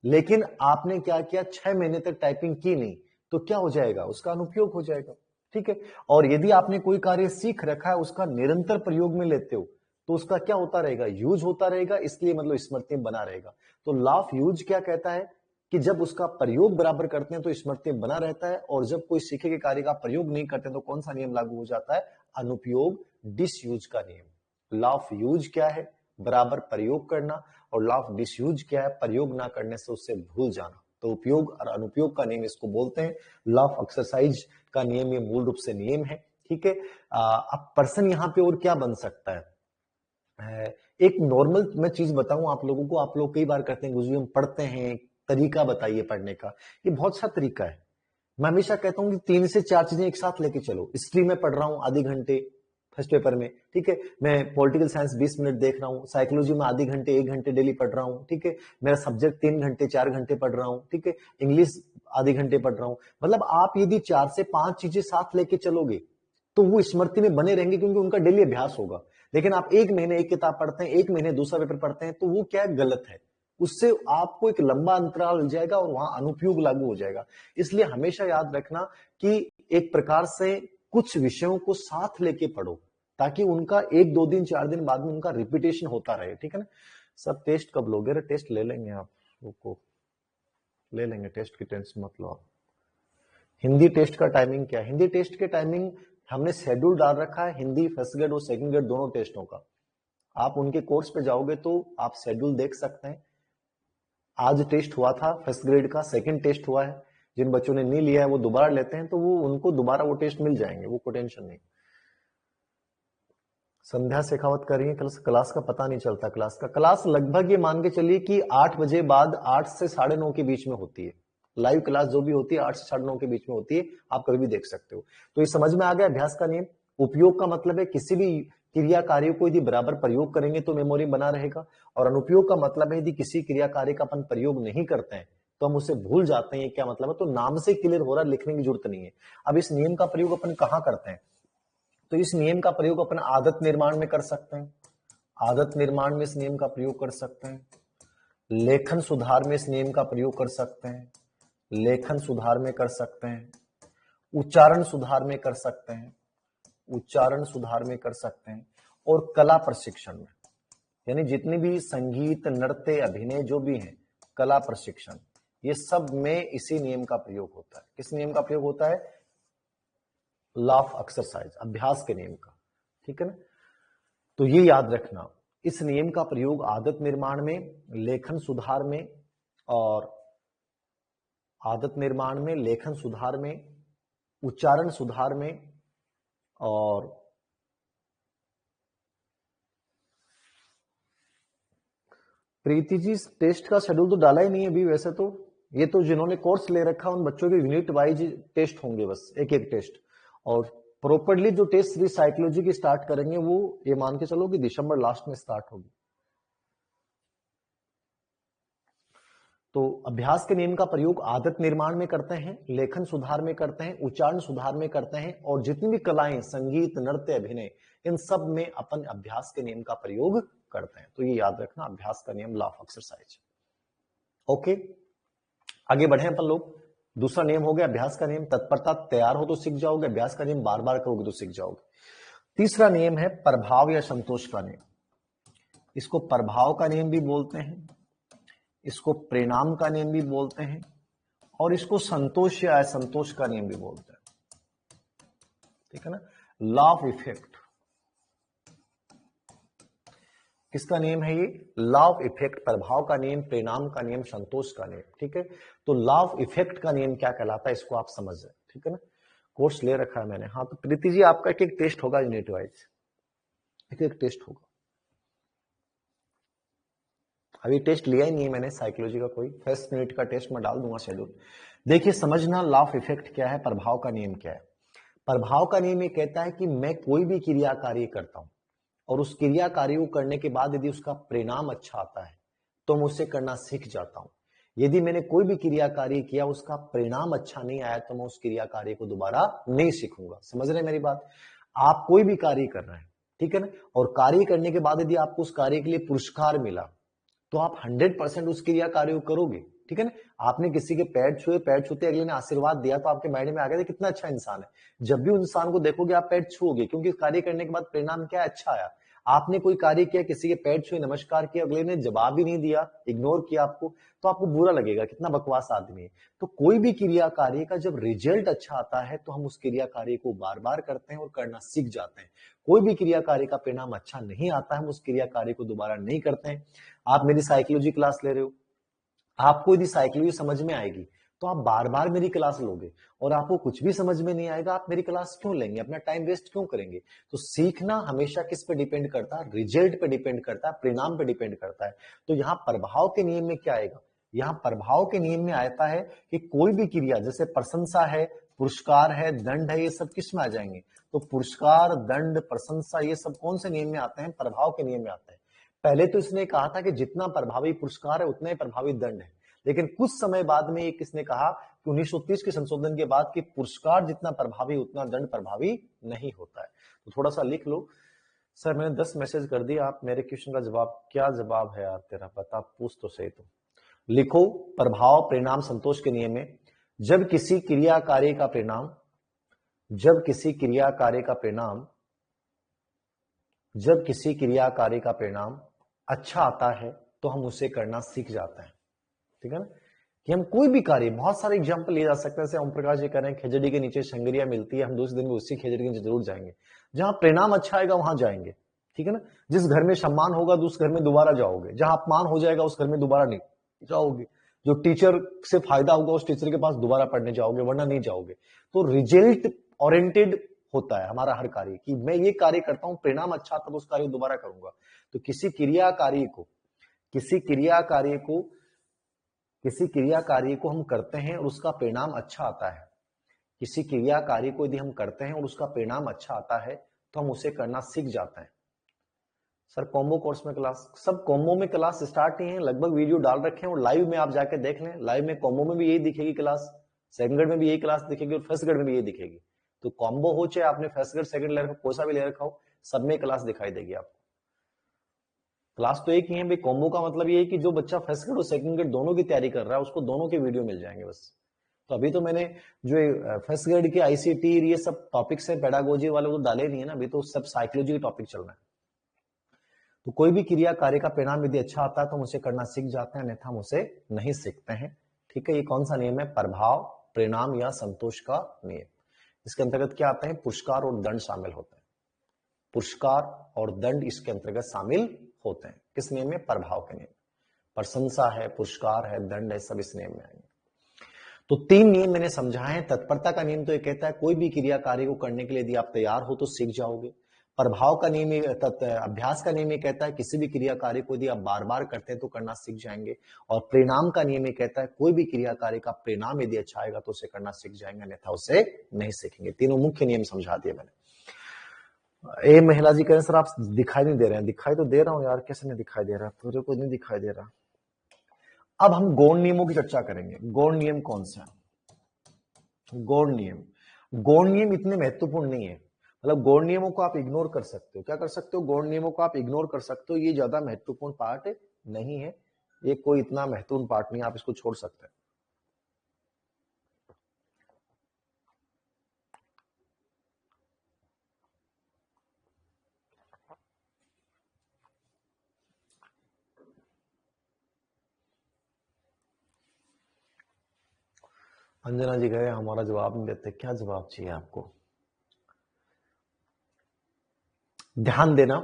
लेकिन आपने क्या किया, 6 महीने तक टाइपिंग की नहीं, तो क्या हो जाएगा, उसका अनुपयोग हो जाएगा, ठीक है। और यदि आपने कोई कार्य सीख रखा है, उसका निरंतर प्रयोग में लेते हो, तो उसका क्या होता रहेगा, यूज होता रहेगा, इसलिए मतलब स्मृति में बना रहेगा। तो लॉ ऑफ यूज क्या कहता है कि जब उसका प्रयोग बराबर करते हैं तो स्मृति में बना रहता है, और जब कोई सीखे के कार्य का प्रयोग नहीं करते तो कौन सा नियम लागू हो जाता है, अनुपयोग, डिसयूज का नियम। लॉ ऑफ यूज क्या है, बराबर प्रयोग करना, और लॉ ऑफ डिसयूज क्या है, प्रयोग ना करने से उससे भूल जाना। तो उपयोग और अनुपयोग का नियम इसको बोलते हैं। लॉ ऑफ एक्सरसाइज का नियम ये मूल रूप से नियम है, ठीक है। अब पर्सन यहां पे और क्या बन सकता है, एक नॉर्मल मैं चीज बताऊं आप लोगों को, आप लोग कई बार करते हैं, गुजरी हम पढ़ते हैं, तरीका बताइए पढ़ने का, ये बहुत सा तरीका है। मैं हमेशा कहता हूं कि 3 से 4 चीजें एक साथ लेके चलो। हिस्ट्री में पढ़ रहा हूं आधे घंटे, फर्स्ट पेपर में, ठीक है। मैं पॉलिटिकल साइंस 20 मिनट देख रहा हूँ, साइकोलॉजी में आधी घंटे 1 घंटे डेली पढ़ रहा हूँ, ठीक है। मेरा सब्जेक्ट 3 घंटे 4 घंटे पढ़ रहा हूँ, ठीक है। इंग्लिश आधे घंटे पढ़ रहा हूँ। मतलब आप यदि 4 से 5 चीजें साथ लेके चलोगे तो वो स्मृति में बने रहेंगे, क्योंकि उनका डेली अभ्यास होगा। लेकिन आप 1 महीने एक किताब पढ़ते हैं, 1 महीने दूसरा पेपर पढ़ते हैं, तो वो क्या गलत है। उससे आपको एक लंबा अंतराल मिल जाएगा और वहां अनुपयोग लागू हो जाएगा। इसलिए हमेशा याद रखना कि एक प्रकार से कुछ विषयों को साथ लेके पढ़ो, ताकि उनका 1 2 दिन 4 दिन बाद में उनका रिपीटेशन होता रहे, ठीक है ना। सब टेस्ट कब लोगे? अरे टेस्ट ले लेंगे, आप को ले लेंगे, टेस्ट की टेंशन मत लो आप। हिंदी टेस्ट का टाइमिंग क्या है? हिंदी टेस्ट के टाइमिंग हमने शेड्यूल डाल रखा है, हिंदी फर्स्ट ग्रेड और सेकंड ग्रेड दोनों टेस्टों का। आप उनके कोर्स पे जाओगे तो आप शेड्यूल देख सकते हैं। आज टेस्ट हुआ था फर्स्ट ग्रेड का, सेकंड टेस्ट हुआ है। जिन बच्चों ने नहीं लिया है वो दोबारा लेते हैं, तो वो उनको दोबारा वो टेस्ट मिल जाएंगे, वो कोई टेंशन नहीं। संध्या शेखावत कर रही है, क्लास का पता नहीं चलता। क्लास लगभग ये मान के चलिए कि 8 बजे बाद 8 से 9:30 के बीच में होती है। लाइव क्लास जो भी होती है 8 से 9:30 के बीच में होती है, आप कभी भी देख सकते हो। तो ये समझ में आ गया अभ्यास का नियम। उपयोग का मतलब है किसी भी क्रिया कार्य को यदि बराबर प्रयोग करेंगे तो मेमोरी बना रहेगा, और अनुपयोग का मतलब है यदि किसी क्रिया कार्य का अपन प्रयोग नहीं करते हैं तो हम उसे भूल जाते हैं। क्या मतलब है? तो नाम से क्लियर हो रहा, लिखने की जरूरत नहीं है। अब इस नियम का प्रयोग अपन कहां करते हैं? तो इस नियम का प्रयोग अपन आदत निर्माण में कर सकते हैं। आदत निर्माण में इस नियम का प्रयोग कर सकते हैं। लेखन सुधार में इस नियम का प्रयोग कर सकते हैं। लेखन सुधार में कर सकते हैं। उच्चारण सुधार में कर सकते हैं। उच्चारण सुधार में कर सकते हैं। और कला प्रशिक्षण में, यानी जितनी भी संगीत, नृत्य, अभिनय जो भी है, कला प्रशिक्षण, ये सब में इसी नियम का प्रयोग होता है। किस नियम का प्रयोग होता है? लॉ ऑफ एक्सरसाइज, अभ्यास के नियम का, ठीक है ना। तो ये याद रखना, इस नियम का प्रयोग आदत निर्माण में, लेखन सुधार में, और आदत निर्माण में, लेखन सुधार में, उच्चारण सुधार में, और प्रीति जी टेस्ट का शेड्यूल तो डाला ही नहीं है अभी। वैसे तो ये तो जिन्होंने कोर्स ले रखा उन बच्चों के यूनिट वाइज टेस्ट होंगे, बस एक एक टेस्ट। और प्रॉपर्ली जो टेस्ट सीरीज साइकोलॉजी की स्टार्ट करेंगे वो ये मान के चलो कि दिसंबर लास्ट में स्टार्ट होगी। तो अभ्यास के नियम का प्रयोग आदत निर्माण में करते हैं, लेखन सुधार में करते हैं, उच्चारण सुधार में करते हैं, और जितनी भी कलाएं, संगीत, नृत्य, अभिनय, इन सब में अपन अभ्यास के नियम का प्रयोग करते हैं। तो ये याद रखना, अभ्यास का नियम, लॉ ऑफ एक्सरसाइज। ओके, आगे बढ़े अपन लोग। दूसरा नियम हो गया अभ्यास का नियम, तत्परता, तैयार हो तो सीख जाओगे। अभ्यास का नियम बार बार करोगे तो सीख जाओगे। तीसरा नियम है प्रभाव या संतोष का नियम। इसको प्रभाव का नियम भी बोलते हैं, इसको परिणाम का नियम भी बोलते हैं, और इसको संतोष या असंतोष का नियम भी बोलते हैं, ठीक है ना। लॉ ऑफ इफेक्ट, किसका नियम है ये? लॉ ऑफ इफेक्ट, प्रभाव का नियम, परिणाम का नियम, संतोष का नियम, ठीक है। तो लॉ ऑफ इफेक्ट का नियम क्या कहलाता है, इसको आप समझ जाए, ठीक है ना। कोर्स ले रखा है मैंने। हाँ, तो प्रीति जी आपका एक एक टेस्ट होगा यूनिट वाइज, एक एक टेस्ट होगा। अभी टेस्ट लिया ही नहीं है मैंने साइकोलॉजी का कोई, फर्स्ट यूनिट का टेस्ट मैं डाल दूंगा शेड्यूल। देखिए समझना, लॉ ऑफ इफेक्ट क्या है, प्रभाव का नियम क्या है। प्रभाव का नियम ये कहता है कि मैं कोई भी क्रिया कार्य करता हूं और उस क्रिया कार्य को करने के बाद यदि उसका परिणाम अच्छा आता है तो मैं उसे करना सीख जाता हूं। यदि मैंने कोई भी क्रिया कार्य किया, उसका परिणाम अच्छा नहीं आया, तो मैं उस क्रिया कार्य को दोबारा नहीं सीखूंगा। समझ रहे हैं मेरी बात? आप कोई भी कार्य कर रहे हैं, ठीक है ना, और कार्य करने के बाद यदि आपको उस कार्य के लिए पुरस्कार मिला तो आप 100% उस क्रिया कार्य को करोगे, ठीक है ना। आपने किसी के पैर छुए, पैर छूते अगले ने आशीर्वाद दिया तो आपके माइंड में आ गया कितना अच्छा इंसान है। जब भी इंसान को देखोगे आप पैर छुओगे, क्योंकि कार्य करने के बाद परिणाम क्या अच्छा आया। आपने कोई कार्य किया, किसी के पैर छुए, नमस्कार किया, अगले ने जवाब ही नहीं दिया, इग्नोर किया आपको, तो आपको बुरा लगेगा, कितना बकवास आदमी है। तो कोई भी क्रिया कार्य का जब रिजल्ट अच्छा आता है तो हम उस क्रिया कार्य को बार बार करते हैं और करना सीख जाते हैं। कोई भी क्रिया कार्य का परिणाम अच्छा नहीं आता है, हम उस क्रिया कार्य को दोबारा नहीं करते हैं। आप मेरी साइकोलॉजी क्लास ले रहे हो, आपको यदि साइकोलॉजी समझ में आएगी तो आप बार बार मेरी क्लास लोगे, और आपको कुछ भी समझ में नहीं आएगा आप मेरी क्लास क्यों लेंगे, अपना टाइम वेस्ट क्यों करेंगे। तो सीखना हमेशा किस पे डिपेंड करता है? रिजल्ट पे डिपेंड करता है, परिणाम पे डिपेंड करता है। तो यहाँ प्रभाव के नियम में क्या आएगा? यहाँ प्रभाव के नियम में आता है कि कोई भी क्रिया, जैसे प्रशंसा है, पुरस्कार है, दंड है, ये सब किस में आ जाएंगे? तो पुरस्कार, दंड, प्रशंसा, ये सब कौन से नियम में आते हैं? प्रभाव के नियम में आते हैं। पहले तो इसने कहा था कि जितना प्रभावी पुरस्कार है उतना ही प्रभावी दंड है, लेकिन कुछ समय बाद में ये किसने कहा कि 1930 के संशोधन के बाद कि पुरस्कार जितना प्रभावी उतना दंड प्रभावी नहीं होता है। तो थोड़ा सा लिख लो। सर मैंने 10 मैसेज कर दिया, आप मेरे क्वेश्चन का जवाब, क्या जवाब है यार तेरा, बता, पूछ तो सही। तो लिखो, प्रभाव, परिणाम, संतोष के नियम में जब किसी क्रिया कार्य का परिणाम, जब किसी क्रिया कार्य का परिणाम, जब किसी क्रिया कार्य का परिणाम अच्छा आता है तो हम उसे करना सीख जाते हैं। ठीक है ना, कि हम कोई भी कार्य, बहुत सारे एग्जांपल लिए जा सकते हैं। जैसे ओम प्रकाश जी कह रहे हैं खिचड़ी के नीचे शंगरिया मिलती है, हम दूसरे दिन में उसी खिचड़ी के नीचे जरूर जाएंगे। जहां परिणाम अच्छा आएगा वहां जाएंगे। ठीक है ना, जिस घर में सम्मान होगा उस घर में दोबारा जाओगे, जहां अपमान हो जाएगा उस घर में दोबारा नहीं जाओगे, जो टीचर से फायदा होगा उस टीचर के पास दोबारा पढ़ने जाओगे, वरना नहीं जाओगे। तो रिजल्ट ओरिएंटेड होता है हमारा हर कार्य, कि मैं ये कार्य करता हूं, परिणाम अच्छा तब उस कार्य दोबारा करूंगा। तो किसी क्रिया कार्य को हम करते हैं और उसका परिणाम अच्छा आता है, किसी क्रिया कार्य को यदि हम करते हैं और उसका परिणाम अच्छा आता है तो हम उसे करना सीख जाते हैं। सर कॉम्बो कोर्स में क्लास, सब कॉम्बो में क्लास स्टार्ट ही है, लगभग वीडियो डाल रखे हैं और लाइव में आप जाके देख लें। लाइव में कॉम्बो में भी यही दिखेगी क्लास, सेकंड ग्रेड में भी यही क्लास दिखेगी और फर्स्ट ग्रेड में भी यही दिखेगी। तो कॉम्बो हो चाहे आपने फर्स्ट ग्रेड सेकंड ले रखा, कोई सा भी ले रखा हो, सब में क्लास दिखाई देगी आपको। क्लास तो एक ही है भाई। कॉम्बो का मतलब ये है कि जो बच्चा फर्स्ट ग्रेड और सेकंड ग्रेड दोनों की तैयारी कर रहा है उसको दोनों के वीडियो मिल जाएंगे बस। तो अभी तो मैंने जो फर्स्ट ग्रेड के आईसीटी ये सब टॉपिक्स है पेडागोजी वाले वो डाले नहीं है ना, अभी तो सब साइकोलॉजी के टॉपिक चल रहा है। तो कोई भी क्रिया कार्य का परिणाम यदि अच्छा आता है तो हम उसे करना सीख जाते हैं, अन्यथा हम उसे नहीं सीखते हैं। ठीक है, ये कौन सा नियम है? प्रभाव, परिणाम या संतोष का नियम। इसके अंतर्गत क्या आता है? पुरस्कार और दंड शामिल होते हैं। पुरस्कार और दंड इसके अंतर्गत शामिल होते हैं। किस नियम में? प्रभाव के नियम। प्रशंसा है, पुरस्कार है, दंड है, सब इस नियम में आएंगे। तो 3 नियम मैंने समझाए हैं। तत्परता का नियम तो ये कहता है कोई भी क्रिया कार्य को करने के लिए यदि आप तैयार हो तो सीख जाओगे। प्रभाव का नियम, अभ्यास का नियम ये कहता है किसी भी क्रिया कार्य को यदि आप बार बार करते हैं तो करना सीख जाएंगे। और परिणाम का नियम ये कहता है कोई भी क्रिया कार्य का परिणाम यदि अच्छा आएगा तो उसे करना सीख जाएंगे, अन्यथा उसे नहीं सीखेंगे। तीनों मुख्य नियम समझा दिए मैंने। ए महिला जी कह रहे हैं सर आप दिखाई नहीं दे रहे हैं। दिखाई तो दे रहा हूं यार, कैसे नहीं दिखाई दे रहा? तुझे को नहीं दिखाई दे रहा। अब हम गौण नियमों की चर्चा करेंगे। गौण नियम कौन सा? गौण नियम इतने महत्वपूर्ण नहीं है, मतलब गौण नियमों को आप इग्नोर कर सकते हो। क्या कर सकते हो? गौण नियमों को आप इग्नोर कर सकते हो, ये ज्यादा महत्वपूर्ण पार्ट नहीं है, ये कोई इतना महत्वपूर्ण पार्ट नहीं, आप इसको छोड़ सकते हैं। अंजना जी गए, हमारा जवाब नहीं देते, क्या जवाब चाहिए आपको? ध्यान देना,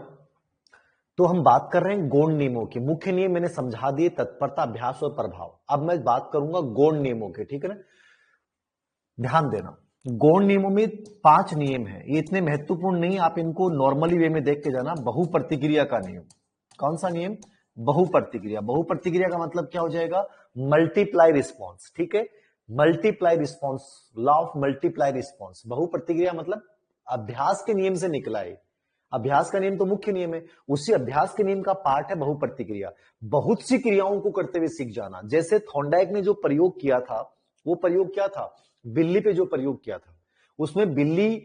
तो हम बात कर रहे हैं गौण नियमों की। मुख्य नियम मैंने समझा दिए, तत्परता, अभ्यास और प्रभाव। अब मैं बात करूंगा गौण नियमों के। ठीक है ना, ध्यान देना। गौण नियमों में 5 नियम है, ये इतने महत्वपूर्ण नहीं, आप इनको नॉर्मली वे में देख के जाना। बहुप्रतिक्रिया का नियम, कौन सा नियम? बहुप्रतिक्रिया। बहुप्रतिक्रिया का मतलब क्या हो जाएगा? Multiply response. ठीक है, multiply response, law of multiply response. बहुप्रतिक्रिया मतलब अभ्यास के नियम से निकला है। अभ्यास का नियम तो मुख्य नियम है, उसी अभ्यास के नियम का पार्ट है बहुप्रतिक्रिया। बहुत सी क्रियाओं को करते हुए सीख जाना। जैसे थॉर्नडाइक ने जो प्रयोग किया था, वो प्रयोग क्या था? बिल्ली पे जो प्रयोग किया था, उसमें बिल्ली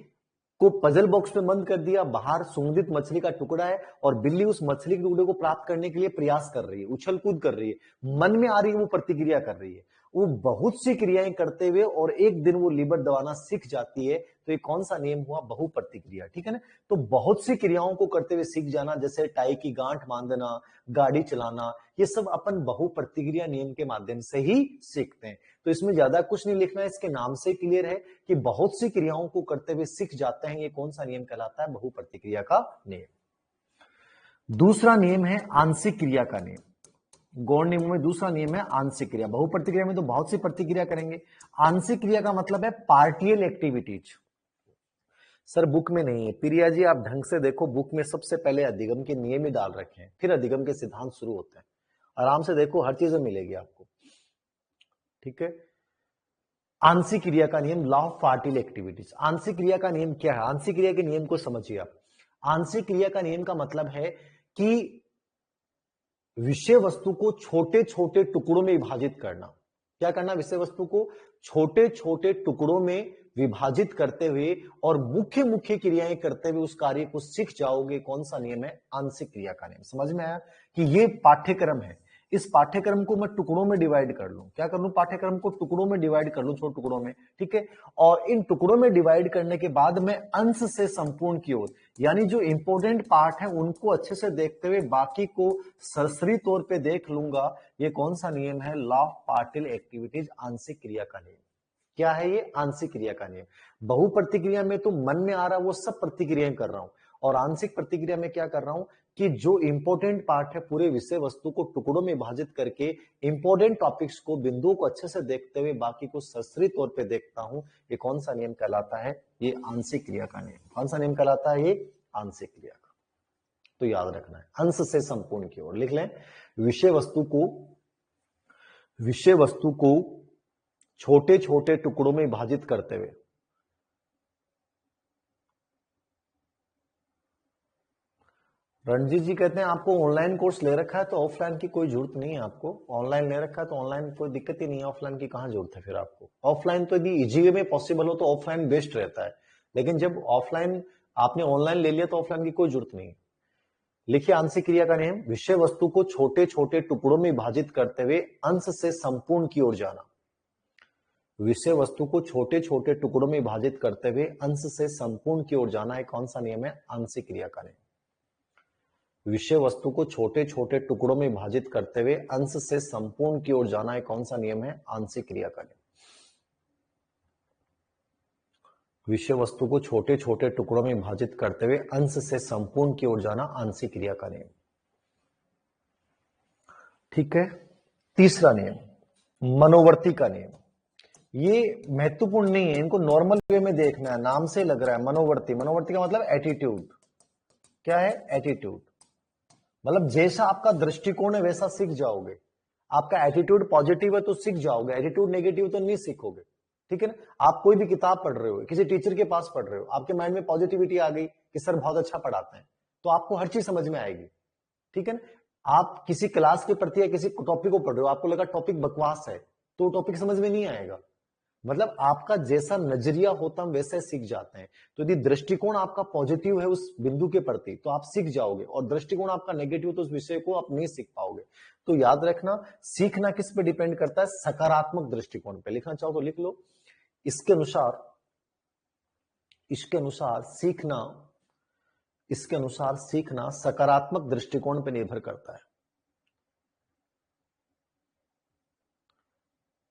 को पजल बॉक्स में बंद कर दिया, बाहर सुगंधित मछली का टुकड़ा है और बिल्ली उस मछली के टुकड़े को प्राप्त करने के लिए प्रयास कर रही है, उछल कूद कर रही है, मन में आ रही है, वो प्रतिक्रिया कर रही है। वो बहुत सी क्रियाएं करते हुए और एक दिन वो लीवर दबाना सीख जाती है। तो ये कौन सा नियम हुआ? बहुप्रतिक्रिया। ठीक है ना, तो बहुत सी क्रियाओं को करते हुए सीख जाना, जैसे टाई की गांठ बांधना, गाड़ी चलाना, ये सब अपन बहुप्रतिक्रिया नियम के माध्यम से ही सीखते हैं। तो इसमें ज्यादा कुछ नहीं लिखना है, इसके नाम से क्लियर है कि बहुत सी क्रियाओं को करते हुए सीख जाते हैं। ये कौन सा नियम कहलाता है? बहुप्रतिक्रिया का नियम। दूसरा नियम है आंशिक क्रिया का नियम। गौण नियमों में दूसरा नियम है आंशिक क्रिया। बहुप्रतिक्रिया में तो बहुत सी प्रतिक्रिया करेंगे, आंशिक क्रिया का मतलब है पार्टियल एक्टिविटीज। सर बुक में नहीं है। प्रिया जी आप ढंग से देखो, बुक में सबसे पहले अधिगम के नियम ही डाल रखे हैं, फिर अधिगम के सिद्धांत शुरू होते हैं। आराम से देखो, हर चीज मिलेगी आपको। ठीक है। आंशिक क्रिया का नियम, लॉ ऑफ पार्टिकल एक्टिविटीज। आंशिक क्रिया का नियम क्या है? आंशिक क्रिया के नियम को समझिए आप। आंशिक क्रिया का नियम का मतलब है कि विषय वस्तु को छोटे छोटे टुकड़ों में विभाजित करना। क्या करना? विषय वस्तु को छोटे छोटे टुकड़ों में विभाजित करते हुए और मुख्य मुख्य क्रियाएं करते हुए उस कार्य को सीख जाओगे। कौन सा नियम है? आंशिक क्रिया का नियम। समझ में आया कि ये पाठ्यक्रम है, इस पाठ्यक्रम को मैं टुकड़ों में डिवाइड कर लूं। क्या कर लूं? पाठ्यक्रम को टुकड़ों में डिवाइड कर लूं, छोटे टुकड़ों में, ठीक है। और इन टुकड़ों में डिवाइड करने के बाद मैं अंश से संपूर्ण की ओर, यानी जो इंपॉर्टेंट पार्ट है उनको अच्छे से देखते हुए बाकी को सरसरी तौर पे देख लूंगा। ये कौन सा नियम है? लॉ ऑफ पार्टिकल एक्टिविटीज, आंशिक क्रिया का नियम। क्या है ये? आंशिक क्रिया का नियम। बहु प्रतिक्रिया में तो मन में आ रहा वो सब प्रतिक्रियाएं कर रहा हूं, और आंशिक प्रतिक्रिया में क्या कर रहा हूं कि जो इंपॉर्टेंट पार्ट है पूरे विषय वस्तु को टुकड़ों में विभाजित करके इंपॉर्टेंट टॉपिक्स को, बिंदुओं को अच्छे से देखते हुए बाकी को सरसरी तौर पे देखता हूं। ये कौन सा नियम कहलाता है? ये आंशिक क्रिया का नियम। कौन सा नियम कहलाता है? ये आंशिक क्रिया का। तो याद रखना है, अंश से संपूर्ण की ओर। लिख लें, विषय वस्तु को छोटे छोटे टुकड़ों में विभाजित करते हुए, रणजीत जी कहते हैं आपको ऑनलाइन कोर्स ले रखा है तो ऑफलाइन की कोई जरूरत नहीं है। आपको ऑनलाइन ले रखा है तो ऑनलाइन कोई दिक्कत ही नहीं है, ऑफलाइन की कहां जरूरत है फिर आपको। ऑफलाइन तो यदि इजी वे में पॉसिबल हो तो ऑफलाइन बेस्ट रहता है, लेकिन जब ऑफलाइन आपने ऑनलाइन ले लिया तो ऑफलाइन की कोई जरूरत नहीं है। लिखिए आंशिक क्रिया का नियम, विषय वस्तु को छोटे छोटे टुकड़ों में विभाजित करते हुए अंश से संपूर्ण की ओर जाना। विषय वस्तु को छोटे छोटे टुकड़ों में विभाजित करते हुए अंश से संपूर्ण की ओर जाना है। कौन सा नियम है? आंशिक क्रिया का नियम। विषय वस्तु को छोटे छोटे टुकड़ों में विभाजित करते हुए अंश से संपूर्ण की ओर जाना है। कौन सा नियम है? आंशिक क्रिया का नियम। विषय वस्तु को छोटे छोटे टुकड़ों में विभाजित करते हुए अंश से संपूर्ण की ओर जाना, आंशिक क्रिया का नियम। ठीक है। तीसरा नियम, मनोवर्ती का नियम। ये महत्वपूर्ण नहीं है, इनको नॉर्मल वे में देखना है। नाम से लग रहा है मनोवर्ती। मनोवर्ती का मतलब एटीट्यूड। क्या है? एटीट्यूड। मतलब जैसा आपका दृष्टिकोण है वैसा सीख जाओगे। आपका एटीट्यूड पॉजिटिव है तो सीख जाओगे, एटीट्यूड नेगेटिव तो नहीं सीखोगे। ठीक है ना? आप कोई भी किताब पढ़ रहे हो, किसी टीचर के पास पढ़ रहे हो, आपके माइंड में पॉजिटिविटी आ गई कि सर बहुत अच्छा पढ़ाते हैं, तो आपको हर चीज समझ में आएगी। ठीक है ना? आप किसी क्लास के प्रति या किसी टॉपिक को पढ़ रहे हो, आपको लगा टॉपिक बकवास है, तो टॉपिक समझ में नहीं आएगा। मतलब आपका जैसा नजरिया होता हम वैसे सीख जाते हैं। तो यदि दृष्टिकोण आपका पॉजिटिव है उस बिंदु के प्रति तो आप सीख जाओगे, और दृष्टिकोण आपका नेगेटिव तो उस विषय को आप नहीं सीख पाओगे। तो याद रखना, सीखना किस पे डिपेंड करता है? सकारात्मक दृष्टिकोण पे। लिखना चाहो तो लिख लो। इसके अनुसार सीखना सकारात्मक दृष्टिकोण पे निर्भर करता है।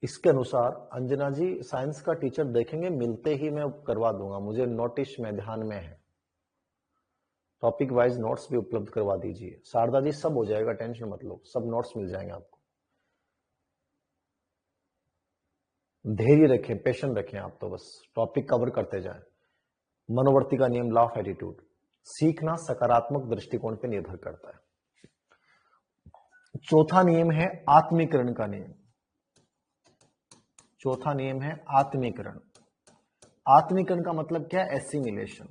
इसके अनुसार, अंजना जी साइंस का टीचर देखेंगे, मिलते ही मैं करवा दूंगा, मुझे नोटिस में ध्यान में है। टॉपिक वाइज नोट्स भी उपलब्ध करवा दीजिए। शारदा जी सब हो जाएगा, टेंशन मत लो, सब नोट्स मिल जाएंगे आपको। धैर्य रखें, पेशेंस रखें आप, तो बस टॉपिक कवर करते जाएं। मनोवर्ती का नियम, लॉ ऑफ एटीट्यूड। सीखना सकारात्मक दृष्टिकोण पर निर्भर करता है। चौथा नियम है आत्मीकरण का नियम। चौथा नियम है आत्मीकरण। आत्मीकरण का मतलब क्या? एसिमिलेशन।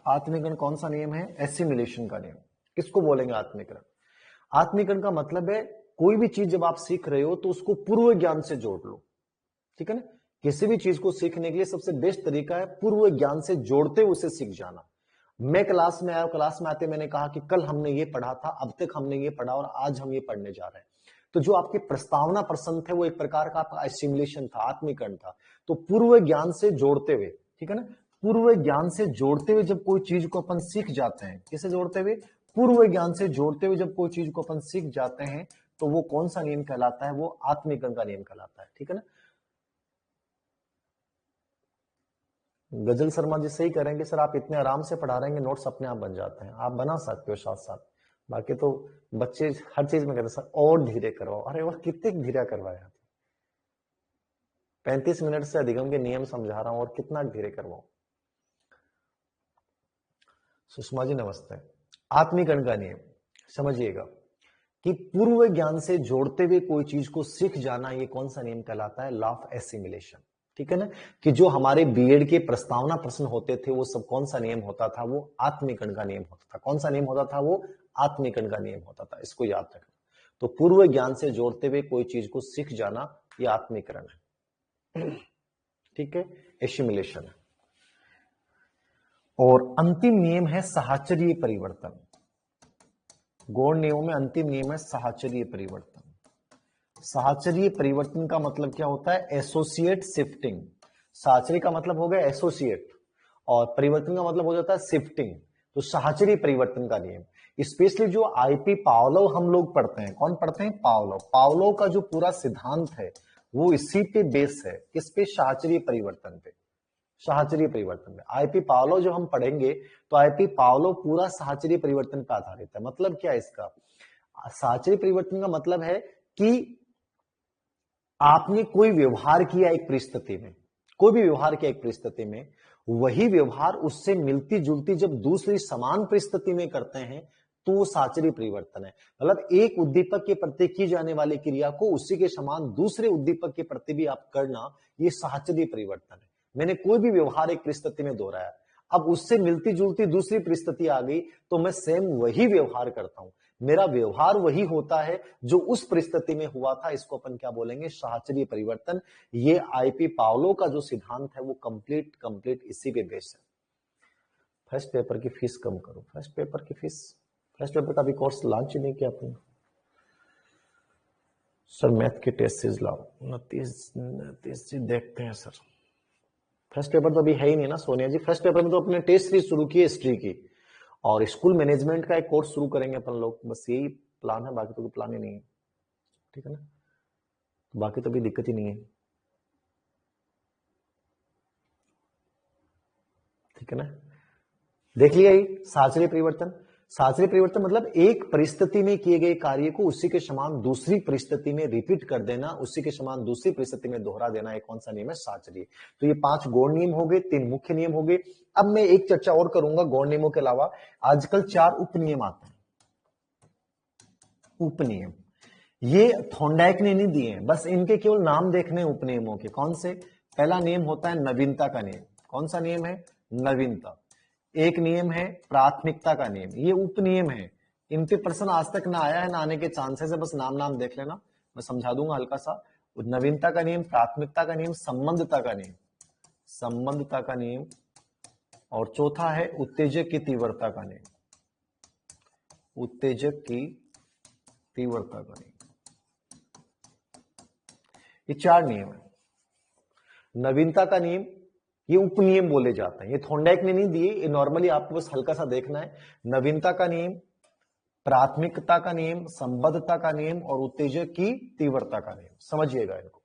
आत्मीकरण कौन सा नियम है? एसिमिलेशन का नियम। किसको बोलेंगे आत्मीकरण? आत्मीकरण का मतलब है कोई भी चीज जब आप सीख रहे हो तो उसको पूर्व ज्ञान से जोड़ लो। ठीक है ना? किसी भी चीज को सीखने के लिए सबसे बेस्ट तरीका है पूर्व ज्ञान से जोड़ते हुए उसे सीख जाना। मैं क्लास में आया, क्लास में आते मैंने कहा कि कल हमने ये पढ़ा था, अब तक हमने ये पढ़ा और आज हम ये पढ़ने जा रहे हैं। तो जो आपकी प्रस्तावना प्रसन्न थे वो एक प्रकार का आपका एसिमुलेशन था, आत्मीकरण था। तो पूर्व ज्ञान से जोड़ते हुए, ठीक है ना, पूर्व ज्ञान से जोड़ते हुए जब कोई चीज को अपन सीख जाते हैं, किसे जोड़ते हुए? पूर्व ज्ञान से जोड़ते हुए जब कोई चीज को अपन सीख जाते हैं तो वो कौन सा नियम कहलाता है? वो आत्मीकरण का नियम कहलाता है। ठीक है ना? गजल शर्मा जी सही करेंगे, सर आप इतने आराम से पढ़ा रहे हैं, नोट्स अपने आप बन जाते हैं। आप बना सकते हो साथ साथ, बाकी तो बच्चे हर चीज में कहते सर और धीरे करवाओ। अरे वह कितने धीरे करवाया, 35 मिनट से अधिगम के नियम समझा रहा हूं और कितना धीरे करवाओ। सुषमा जी नमस्ते। आत्मीकरण का नियम, समझिएगा कि पूर्व ज्ञान से जोड़ते हुए कोई चीज को सीख जाना, ये कौन सा नियम कहलाता है? Law of assimilation. ठीक है ना, कि जो हमारे बीएड के प्रस्तावना प्रश्न होते थे वो सब कौन सा नियम होता था? वो आत्मीकरण का नियम होता था। कौन सा नियम होता था? वो आत्मीकरण का नियम होता था। इसको याद रखना। तो पूर्व ज्ञान से जोड़ते हुए कोई चीज को सीख जाना, ये आत्मीकरण है। ठीक है, एसिमिलेशन है। और अंतिम नियम है साहचर्य परिवर्तन। गौड़ नियमों में अंतिम नियम है साहचर्य परिवर्तन। साहचर्य परिवर्तन का मतलब क्या होता है? Associate shifting. साहचर्य का मतलब हो गया एसोसिएट और परिवर्तन का मतलब हो जाता है शिफ्टिंग। तो साहचर्य परिवर्तन का नियम, स्पेशली जो आईपी पावलोव हम लोग पढ़ते हैं। कौन पढ़ते हैं? पावलोव। पावलोव का जो पूरा सिद्धांत है वो इसी पे बेस है। किस पे? साहचर्य परिवर्तन पे। साहचर्य परिवर्तन में आईपी पावलोव जो हम पढ़ेंगे तो आईपी पावलोव पूरा साहचर्य परिवर्तन पर आधारित है। मतलब क्या है इसका? साहचर्य परिवर्तन का मतलब है कि आपने कोई व्यवहार किया एक परिस्थिति में, कोई भी व्यवहार किया एक परिस्थिति में, वही व्यवहार उससे मिलती जुलती जब दूसरी समान परिस्थिति में करते हैं तो वो साहचर्य परिवर्तन है। मतलब एक उद्दीपक के प्रति की जाने वाली क्रिया को उसी के समान दूसरे उद्दीपक के प्रति भी आप करना, ये साहचर्य परिवर्तन है। मैंने कोई भी व्यवहार एक परिस्थिति में दोहराया, अब उससे मिलती जुलती दूसरी परिस्थिति आ गई तो मैं सेम वही व्यवहार करता हूं। मेरा व्यवहार वही होता है जो उस परिस्थिति में हुआ था। इसको अपन क्या बोलेंगे? साहचर्य परिवर्तन। ये आईपी पावलोव का जो सिद्धांत है वो कंप्लीट इसी पे बेस है। फर्स्ट पेपर की फीस कम करो। फर्स्ट पेपर की फीस, फर्स्ट पेपर का भी कोर्स लॉन्च नहीं किया आपने। सर मैथ के टेस्ट सीरीज लाओ। 29 देखते हैं सर। फर्स्ट पेपर तो अभी है ही नहीं ना सोनिया जी। फर्स्ट पेपर में तो अपने टेस्ट सीरीज शुरू की है हिस्ट्री की, और स्कूल मैनेजमेंट का एक कोर्स शुरू करेंगे अपन लोग। बस यही प्लान है, बाकी तो कोई प्लान ही नहीं है। ठीक है ना, बाकी तो भी दिक्कत ही नहीं है। ठीक है ना, देख लिया ही साहचर्य परिवर्तन। साहचर्य परिवर्तन मतलब एक परिस्थिति में किए गए कार्य को उसी के समान दूसरी परिस्थिति में रिपीट कर देना, उसी के समान दूसरी परिस्थिति में दोहरा देना। एक कौन सा नियम है? साहचर्य। तो ये 5 गौड़ नियम हो गए, 3 मुख्य नियम हो गए। अब मैं एक चर्चा और करूंगा गौड़ नियमों के अलावा। आजकल 4 उपनियम आते हैं। उपनियम ये थॉर्नडाइक ने नहीं दिए, बस इनके केवल नाम देखने उपनियमों के। कौन से? पहला नियम होता है नवीनता का नियम। कौन सा नियम है? नवीनता। एक नियम है प्राथमिकता का नियम। ये उपनियम है, इन पे प्रश्न आज तक ना आया है, ना आने के चांसेस है। बस नाम देख लेना, मैं समझा दूंगा हल्का सा। नवीनता का नियम, प्राथमिकता का नियम, संबंधता का नियम, संबंधता का नियम, और चौथा है उत्तेजक की तीव्रता का नियम। उत्तेजक की तीव्रता का नियम। ये 4 नियम है। नवीनता का नियम ये उपनियम बोले जाते हैं, ये थॉर्नडाइक ने नहीं दिए, ये नॉर्मली आपको बस हल्का सा देखना है। नवीनता का नियम, प्राथमिकता का नियम, संबद्धता का नियम और उत्तेजक की तीव्रता का नियम। समझिएगा इनको।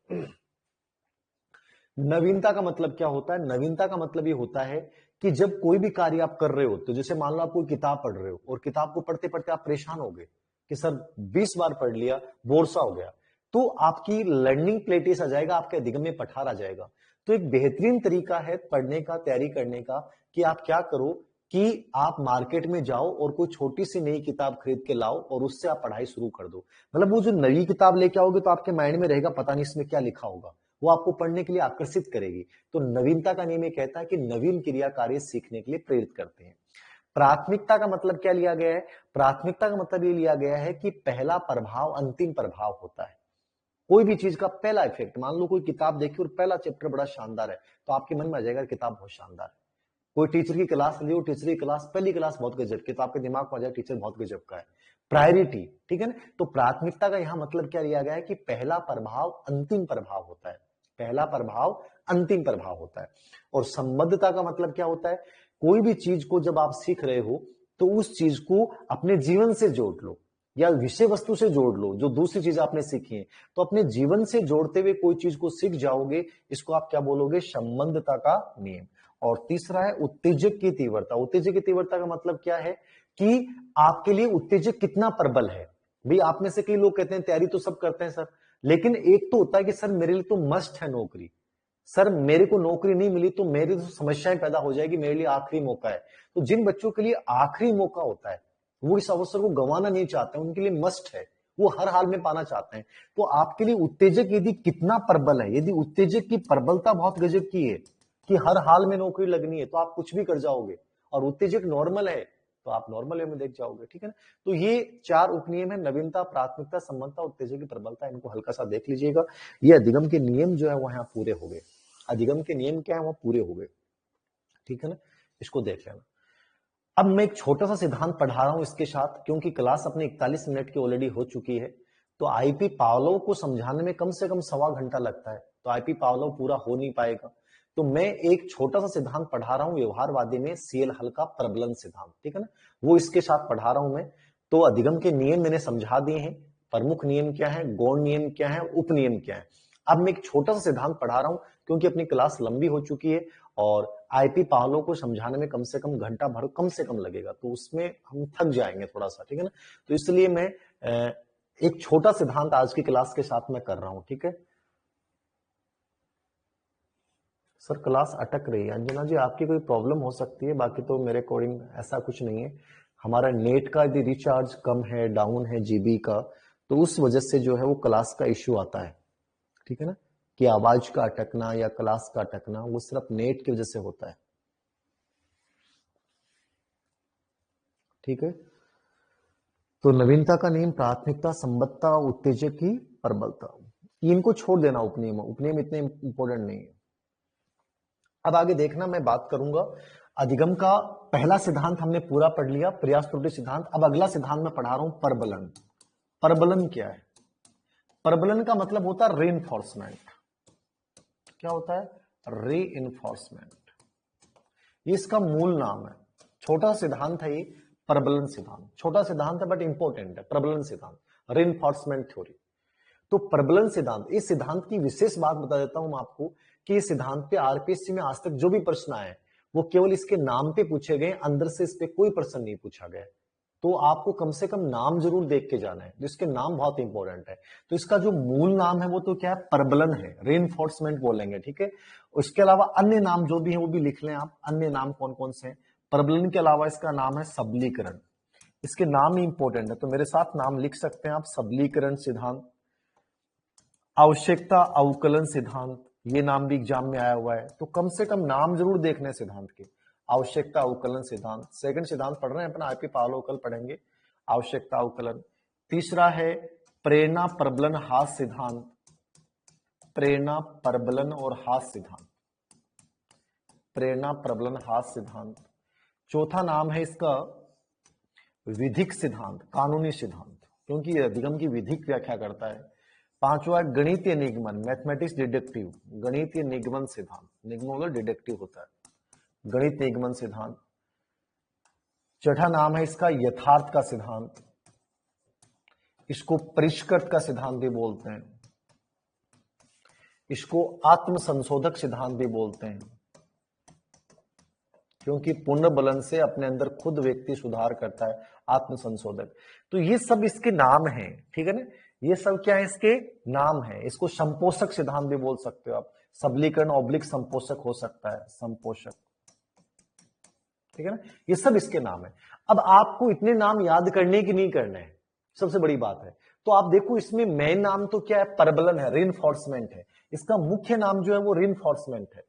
नवीनता का मतलब क्या होता है? नवीनता का मतलब ये होता है कि जब कोई भी कार्य आप कर रहे हो, तो जैसे मान लो आप कोई किताब पढ़ रहे हो और किताब को पढ़ते पढ़ते आप परेशान हो गए कि सर 20 बार पढ़ लिया, बोर सा हो गया, तो आपकी लर्निंग प्लेटिस आ जाएगा, आपके दिमाग में पठार आ जाएगा। तो एक बेहतरीन तरीका है पढ़ने का, तैयारी करने का, कि आप क्या करो कि आप मार्केट में जाओ और कोई छोटी सी नई किताब खरीद के लाओ और उससे आप पढ़ाई शुरू कर दो। मतलब वो जो नई किताब लेके आओगे तो आपके माइंड में रहेगा पता नहीं इसमें क्या लिखा होगा, वो आपको पढ़ने के लिए आकर्षित करेगी। तो नवीनता का नियम ये कहता है कि नवीन क्रिया कार्य सीखने के लिए प्रेरित करते हैं। प्राथमिकता का मतलब क्या लिया गया है? प्राथमिकता का मतलब ये लिया गया है कि पहला प्रभाव अंतिम प्रभाव होता है। कोई भी चीज का पहला इफेक्ट, मान लो कोई किताब देखी और पहला चैप्टर बड़ा शानदार है तो आपके मन में आ जाएगा किताब बहुत शानदार है। कोई टीचर की क्लास ली, टीचर की क्लास, पहली क्लास बहुत गजब की, तो आपके दिमाग में आ जाएगा टीचर बहुत गजब का है। प्रायोरिटी, ठीक है ना। तो प्राथमिकता का यहां मतलब क्या लिया गया है कि पहला प्रभाव अंतिम प्रभाव होता है, पहला प्रभाव अंतिम प्रभाव होता है। और संबद्धता का मतलब क्या होता है? कोई भी चीज को जब आप सीख रहे हो तो उस चीज को अपने जीवन से जोड़ लो या विषय वस्तु से जोड़ लो, जो दूसरी चीज आपने सीखी है, तो अपने जीवन से जोड़ते हुए कोई चीज को सीख जाओगे, इसको आप क्या बोलोगे? संबद्धता का नियम। और तीसरा है उत्तेजक की तीव्रता। उत्तेजक की तीव्रता का मतलब क्या है कि आपके लिए उत्तेजक कितना प्रबल है। भाई आप में से कई लोग कहते हैं तैयारी तो सब करते हैं सर, लेकिन एक तो होता है कि सर मेरे लिए तो मस्ट है नौकरी, सर मेरे को नौकरी नहीं मिली तो मेरी तो समस्याएं पैदा हो जाएगी, मेरे लिए आखिरी मौका है। तो जिन बच्चों के लिए आखिरी मौका होता है वो इस अवसर को गंवाना नहीं चाहते, उनके लिए मस्ट है, वो हर हाल में पाना चाहते हैं। तो आपके लिए उत्तेजक यदि कितना प्रबल है, यदि उत्तेजक की प्रबलता बहुत गजब की है कि हर हाल में नौकरी लगनी है, तो आप कुछ भी कर जाओगे। और उत्तेजक नॉर्मल है तो आप नॉर्मल वे में देख जाओगे, ठीक है ना। तो ये 4 उपनियम है, नवीनता, प्राथमिकता, संबंधता, उत्तेजक की प्रबलता, इनको हल्का सा देख लीजिएगा। ये अधिगम के नियम जो है वो यहाँ पूरे हो गए, अधिगम के नियम क्या है वो पूरे हो गए, ठीक है ना, इसको देख लेना। अब मैं एक छोटा सा सिद्धांत पढ़ा रहा हूं इसके साथ, क्योंकि क्लास अपने 41 मिनट की ऑलरेडी हो चुकी है, तो आईपी पावलोव को समझाने में कम से कम 1.25 घंटा लगता है, तो आईपी पावलोव पूरा हो नहीं पाएगा। तो मैं एक छोटा सा सिद्धांत पढ़ा रहा हूं व्यवहारवादी में, सीएल हल का प्रबलन सिद्धांत, ठीक है ना, वो इसके साथ पढ़ा रहा हूं मैं। तो अधिगम के नियम मैंने समझा दिए हैं, प्रमुख नियम क्या है, गौण नियम क्या है, उपनियम क्या है। अब मैं एक छोटा सा सिद्धांत पढ़ा रहा हूं क्योंकि अपनी क्लास लंबी हो चुकी है और आईपी पावलोव को समझाने में कम से कम घंटा भर कम से कम लगेगा, तो उसमें हम थक जाएंगे थोड़ा सा, ठीक है ना। तो इसलिए मैं एक छोटा सिद्धांत आज की क्लास के साथ में कर रहा हूं, ठीक है। सर क्लास अटक रही है अंजना जी, आपकी कोई प्रॉब्लम हो सकती है, बाकी तो मेरे अकॉर्डिंग ऐसा कुछ नहीं है। हमारा नेट का यदि रिचार्ज कम है, डाउन है जीबी का, तो उस वजह से जो है वो क्लास का इश्यू आता है, ठीक है ना, कि आवाज का अटकना या क्लास का अटकना वो सिर्फ नेट की वजह से होता है, ठीक है। तो नवीनता का नियम, प्राथमिकता, संबद्धता, उत्तेजक की प्रबलता, इनको छोड़ देना उपनियम, उपनियम इतने इंपॉर्टेंट नहीं है। अब आगे देखना, मैं बात करूंगा अधिगम का पहला सिद्धांत हमने पूरा पढ़ लिया, प्रयास त्रुटि सिद्धांत। अब अगला सिद्धांत मैं पढ़ा रहा हूं परबलन। परबलन क्या है? परबलन का मतलब होता है रीइंफोर्समेंट। क्या होता है? रीइंफोर्समेंट, ये इसका मूल नाम है। छोटा सिद्धांत है ये, परबलन सिद्धांत। छोटा सिद्धांत है बट इंपॉर्टेंट है, परबलन सिद्धांत, रीइंफोर्समेंट थ्योरी। तो प्रबलन सिद्धांत, इस सिद्धांत की विशेष बात बता देता हूं मैं आपको कि इस सिद्धांत पे आरपीएससी में आज तक जो भी प्रश्न आए वो केवल इसके नाम पे पूछे गए, अंदर से इस पे कोई प्रश्न नहीं पूछा गया। तो आपको कम से कम नाम जरूर देख के जाना है, जिसके नाम बहुत इंपॉर्टेंट है। तो इसका जो मूल नाम है वो तो क्या है? परबलन है, रीइंफोर्समेंट बोलेंगे, ठीक है। उसके अलावा अन्य नाम जो भी है वो भी लिख लें आप, अन्य नाम कौन कौन से हैं। परबलन के अलावा इसका नाम है सबलीकरण, इसके नाम ही इंपॉर्टेंट है, तो मेरे साथ नाम लिख सकते हैं आप। सबलीकरण सिद्धांत, आवश्यकता अवकलन सिद्धांत, ये नाम भी एग्जाम में आया हुआ है, तो कम से कम नाम जरूर देखने सिद्धांत के। आवश्यकता अवकलन सिद्धांत, सेकंड सिद्धांत पढ़ रहे हैं अपना, आईपी पावलोव कल पढ़ेंगे आवश्यकता अवकलन। तीसरा है प्रेरणा प्रबलन हास सिद्धांत, प्रेरणा प्रबलन और हास सिद्धांत, प्रेरणा प्रबलन हास सिद्धांत। चौथा नाम है इसका विधिक सिद्धांत, कानूनी सिद्धांत, क्योंकि यह अधिगम की विधिक व्याख्या करता है। पांचवा गणितीय निगमन, मैथमेटिक्स डिडक्टिव, गणितीय निगमन सिद्धांत, निगमन मतलब डिडक्टिव होता है, गणित निगमन सिद्धांत। छठा नाम है इसका यथार्थ का सिद्धांत, इसको परिष्कृत का सिद्धांत भी बोलते हैं, इसको आत्म संशोधक सिद्धांत भी बोलते हैं, क्योंकि पुनर्बलन से अपने अंदर खुद व्यक्ति सुधार करता है, आत्म संशोधक। तो ये सब इसके नाम हैं, ठीक है ना, ये सब क्या है? इसके नाम है। इसको संपोषक सिद्धांत भी बोल सकते हो आप, सबलीकरण ऑब्लिक संपोषक हो सकता है, संपोषक, ठीक है ना, ये सब इसके नाम है। अब आपको इतने नाम याद करने की नहीं करने हैं, सबसे बड़ी बात है। तो आप देखो इसमें मेन नाम तो क्या है? परबलन है, रीइंफोर्समेंट है, इसका मुख्य नाम जो है वो रीइंफोर्समेंट है,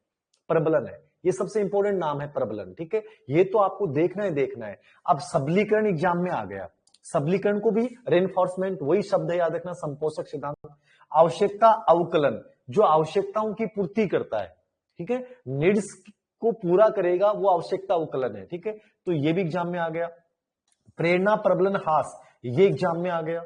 प्रबलन है, ये सबसे इंपॉर्टेंट नाम है प्रबलन, ठीक है। ये तो आपको देखना है, देखना है। अब सबलीकरण एग्जाम में आ गया, सबलीकरण को भी रीइंफोर्समेंट, वही शब्द है याद रखना, संपोषक सिद्धांत। आवश्यकता अवकलन, जो आवश्यकताओं की पूर्ति करता है, ठीक है, नीड्स को पूरा करेगा, वो आवश्यकता अवकलन है, ठीक है। तो ये भी एग्जाम में आ गया। प्रेरणा प्रबलन हास, ये एग्जाम में आ गया।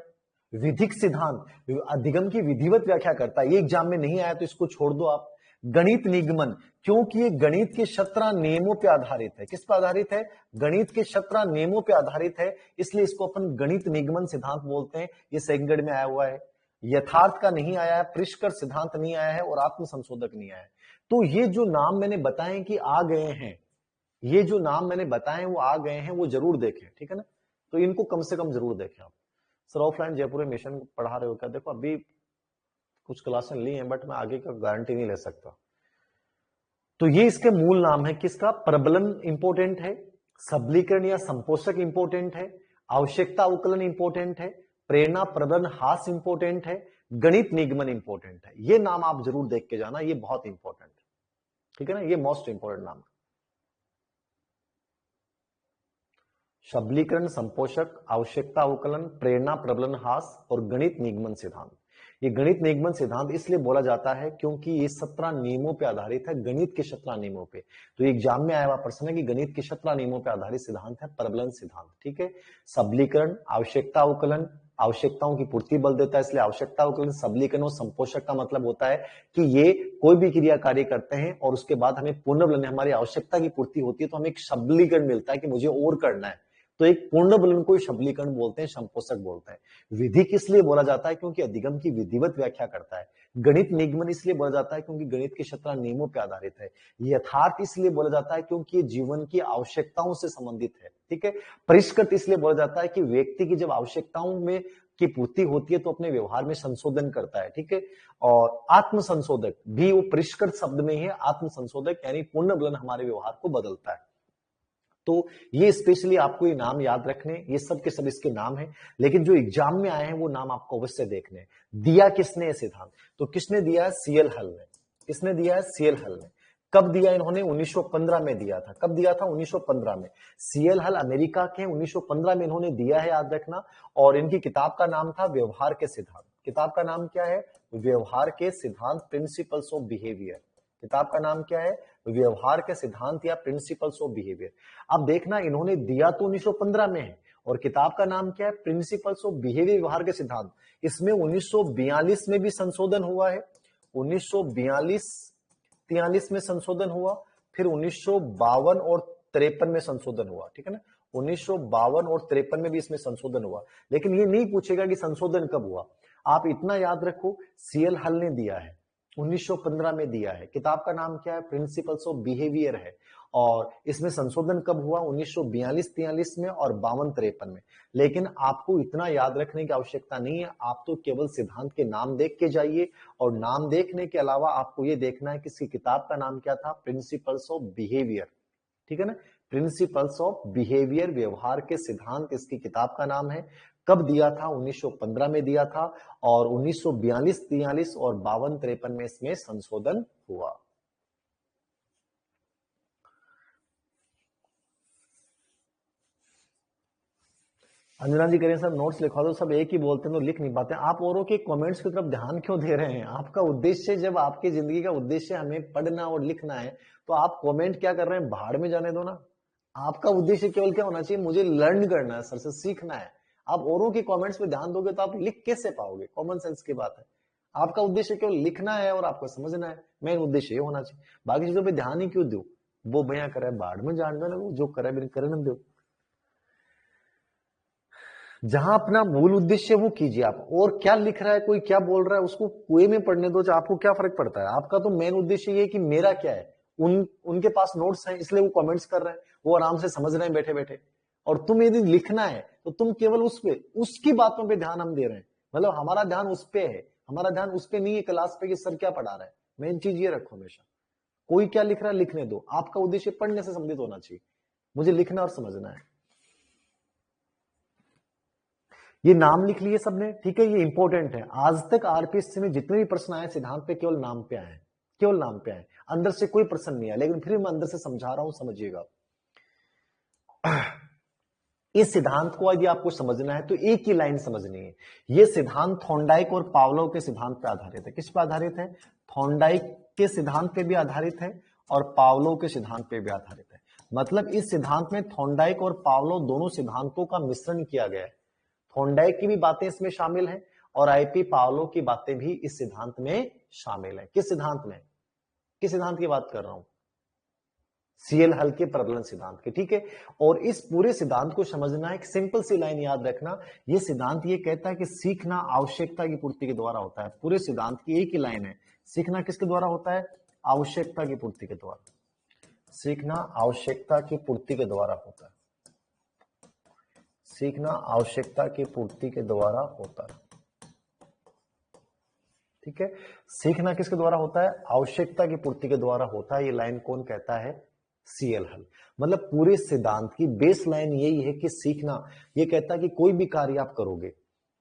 विधिक सिद्धांत, अधिगम की विधिवत व्याख्या करता है, ये एग्जाम में नहीं आया तो इसको छोड़ दो आप। गणित निगमन, क्योंकि ये गणित के 17 नियमों पे आधारित है। किस पर आधारित है? गणित के 17 नियमों पे आधारित है, इसलिए इसको अपन गणित निगमन सिद्धांत बोलते हैं। ये सेकंड ग्रेड में आया हुआ है। यथार्थ का नहीं आया है, परिष्कृत सिद्धांत नहीं आया है और आत्म संशोधक नहीं आया है। तो ये जो नाम मैंने बताए कि आ गए हैं, ये जो नाम मैंने बताए वो आ गए हैं, वो जरूर देखें, ठीक है ना। तो इनको कम से कम जरूर देखें आप। सर ऑफलाइन जयपुर में मिशन पढ़ा रहे हो क्या? देखो अभी कुछ क्लासें ली हैं बट मैं आगे का गारंटी नहीं ले सकता। तो ये इसके मूल नाम है, किसका? प्रबलन इंपोर्टेंट है, सबलीकरण या संपोषक इंपोर्टेंट है, आवश्यकता अवकलन इंपॉर्टेंट है, प्रेरणा प्रबंधन हास इंपॉर्टेंट है, गणित निगमन इंपॉर्टेंट है। ये नाम आप जरूर देख के जाना, ये बहुत इंपॉर्टेंट है, ठीक है ना, ये मोस्ट इंपॉर्टेंट नाम है। शबलीकरण संपोषक, आवश्यकता अवकलन, प्रेरणा प्रबलन हास और गणित निगमन सिद्धांत। ये गणित निगमन सिद्धांत इसलिए बोला जाता है क्योंकि ये 17 नियमों पे आधारित है, गणित के 17 नियमों पे। तो एग्जाम में आया हुआ प्रश्न है कि गणित के 17 नियमों पे आधारित सिद्धांत है प्रबलन सिद्धांत, ठीक है। सबलीकरण, आवश्यकता अवकलन, आवश्यकताओं की पूर्ति बल देता है, इसलिए आवश्यकता अवकलन, सबलीकरण और संपोषक का मतलब होता है कि ये कोई भी क्रिया कार्य करते हैं और उसके बाद हमें पूर्ण बल, हमारी आवश्यकता की पूर्ति होती है तो हमें एक सबलीकरण मिलता है कि मुझे और करना है, तो एक पूर्ण बलन को सबलीकरण बोलते हैं, संपोषक बोलते हैं। विधि किस लिए बोला जाता है? क्योंकि अधिगम की विधिवत व्याख्या करता है। गणित निगमन इसलिए बोला जाता है क्योंकि गणित के 17 नियमों पर आधारित है। यथार्थ इसलिए बोला जाता है क्योंकि ये जीवन की आवश्यकताओं से संबंधित है, ठीक है। परिष्कृत इसलिए बोला जाता है कि व्यक्ति की जब आवश्यकताओं में की पूर्ति होती है तो अपने व्यवहार में संशोधन करता है, ठीक है। और आत्म संशोधक भी वो परिष्कृत शब्द में ही है, आत्म संशोधक यानी पूर्ण बलन हमारे व्यवहार को बदलता है। तो ये स्पेशली आपको ये नाम याद रखने, ये सब के सब इसके नाम है, लेकिन जो एग्जाम में आए हैं वो नाम आपको अवश्य देखने। दिया किसने ये सिद्धांत? तो किसने दिया है? सीएल हल ने। किसने दिया है? सीएल हल ने। कब दिया इन्होंने? 1915 में दिया था। कब दिया था? 1915 में। सीएल हल अमेरिका के 1915 में इन्होंने दिया है, याद रखना। और इनकी किताब का नाम था व्यवहार के सिद्धांत। किताब का नाम क्या है? व्यवहार के सिद्धांत, प्रिंसिपल्स ऑफ बिहेवियर। किताब का नाम क्या है? व्यवहार के सिद्धांत या प्रिंसिपल्स ऑफ बिहेवियर। अब देखना, इन्होंने दिया तो 1915 में है और किताब का नाम क्या है? प्रिंसिपल्स ऑफ बिहेवियर, व्यवहार के सिद्धांत। इसमें 1942 में भी संशोधन हुआ है, 1942-43 में संशोधन हुआ, फिर 1952 और 53 में संशोधन हुआ, ठीक है ना। 1952 और 53 में भी इसमें संशोधन हुआ, लेकिन ये नहीं पूछेगा कि संशोधन कब हुआ। आप इतना याद रखो, सीएल हल ने दिया है, 1915 में दिया है। किताब का नाम क्या है? प्रिंसिपल्स ऑफ बिहेवियर है। और इसमें संशोधन कब हुआ? 1942-43 में और 52-53 में। लेकिन आपको इतना याद रखने की आवश्यकता नहीं है, आप तो केवल सिद्धांत के नाम देख के जाइए। और नाम देखने के अलावा आपको ये देखना है कि इसकी किताब का नाम क्या था? प्रिंसिपल्स ऑफ बिहेवियर, ठीक है ना। प्रिंसिपल्स ऑफ बिहेवियर, व्यवहार के सिद्धांत, इसकी किताब का नाम है। कब दिया था? 1915 में दिया था और 1942-43 और 52-53 में इसमें संशोधन हुआ। अंजना जी करें सब नोट्स लिखवा दो, सब एक ही बोलते हैं तो लिख नहीं पाते। आप औरों के कमेंट्स की तरफ ध्यान क्यों दे रहे हैं? आपका उद्देश्य, जब आपकी जिंदगी का उद्देश्य हमें पढ़ना और लिखना है, तो आप कमेंट क्या कर रहे हैं? भाड़ में जाने दो ना। आपका उद्देश्य केवल क्या होना चाहिए? मुझे लर्न करना है, सर से सीखना है। आप औरों के कमेंट्स पे ध्यान दोगे तो आप लिख कैसे पाओगे? कॉमन सेंस की बात है। आपका उद्देश्य केवल लिखना है और आपको समझना है, मेन उद्देश्य ये होना चाहिए। बाकी चीजों पे ध्यान ही क्यों दो? वो भैया करे भाड़ में जान दो, जो करे करे न दो। जहां अपना मूल उद्देश्य वो कीजिए आप। और क्या लिख रहा है, कोई क्या बोल रहा है, उसको कुएं में पढ़ने दो, आपको क्या फर्क पड़ता है? आपका तो मेन उद्देश्य ये कि मेरा क्या है। उनके पास नोट्स हैं इसलिए वो कमेंट्स कर रहे हैं, वो आराम से समझ रहे हैं बैठे बैठे। और तुम यदि लिखना है तो तुम केवल उस पे, उसकी बातों पे ध्यान हम दे रहे हैं, मतलब हमारा ध्यान उस पे है, हमारा ध्यान उस पे नहीं है क्लास पे कि सर क्या पढ़ा रहा है। मेन चीज ये रखो हमेशा, कोई क्या लिख रहा है लिखने दो, आपका उद्देश्य पढ़ने से संबंधित होना चाहिए, मुझे लिखना और समझना है। ये नाम लिख लिए सबने, ठीक है, ये इंपॉर्टेंट है। आज तक आरपीएससी में जितने भी प्रश्न आए सिद्धांत पे केवल नाम पे आए, केवल नाम पे आए, अंदर से कोई प्रश्न नहीं आया। लेकिन फिर मैं अंदर से समझा रहा हूं, समझिएगा। इस सिद्धांत को यदि आपको समझना है तो एक ही लाइन समझनी है। यह सिद्धांत थॉर्नडाइक और पावलोव के सिद्धांत पर आधारित है। किस पर आधारित है? थॉर्नडाइक के सिद्धांत पे भी आधारित है और पावलोव के सिद्धांत पे भी आधारित है। मतलब इस सिद्धांत में थॉर्नडाइक और पावलोव दोनों सिद्धांतों का मिश्रण किया गया है। थॉर्नडाइक की भी बातें इसमें शामिल हैं और आईपी पावलोव की बातें भी इस सिद्धांत में शामिल है। किस सिद्धांत में? किस सिद्धांत की बात कर रहा हूं? सीएल हल के प्रबलन सिद्धांत के, ठीक है। और इस पूरे सिद्धांत को समझना है, एक सिंपल सी लाइन याद रखना। यह सिद्धांत ये कहता है कि सीखना आवश्यकता की पूर्ति के द्वारा होता है। पूरे सिद्धांत की एक ही लाइन है, सीखना किसके द्वारा होता है? आवश्यकता की पूर्ति के द्वारा। सीखना आवश्यकता की पूर्ति के द्वारा होता है। सीखना आवश्यकता की पूर्ति के द्वारा होता है, ठीक है। सीखना किसके द्वारा होता है? आवश्यकता की पूर्ति के द्वारा होता है। ये लाइन कौन कहता है? सीएल हल। मतलब पूरे सिद्धांत की बेस लाइन यही है कि सीखना, ये कहता है कि कोई भी कार्य आप करोगे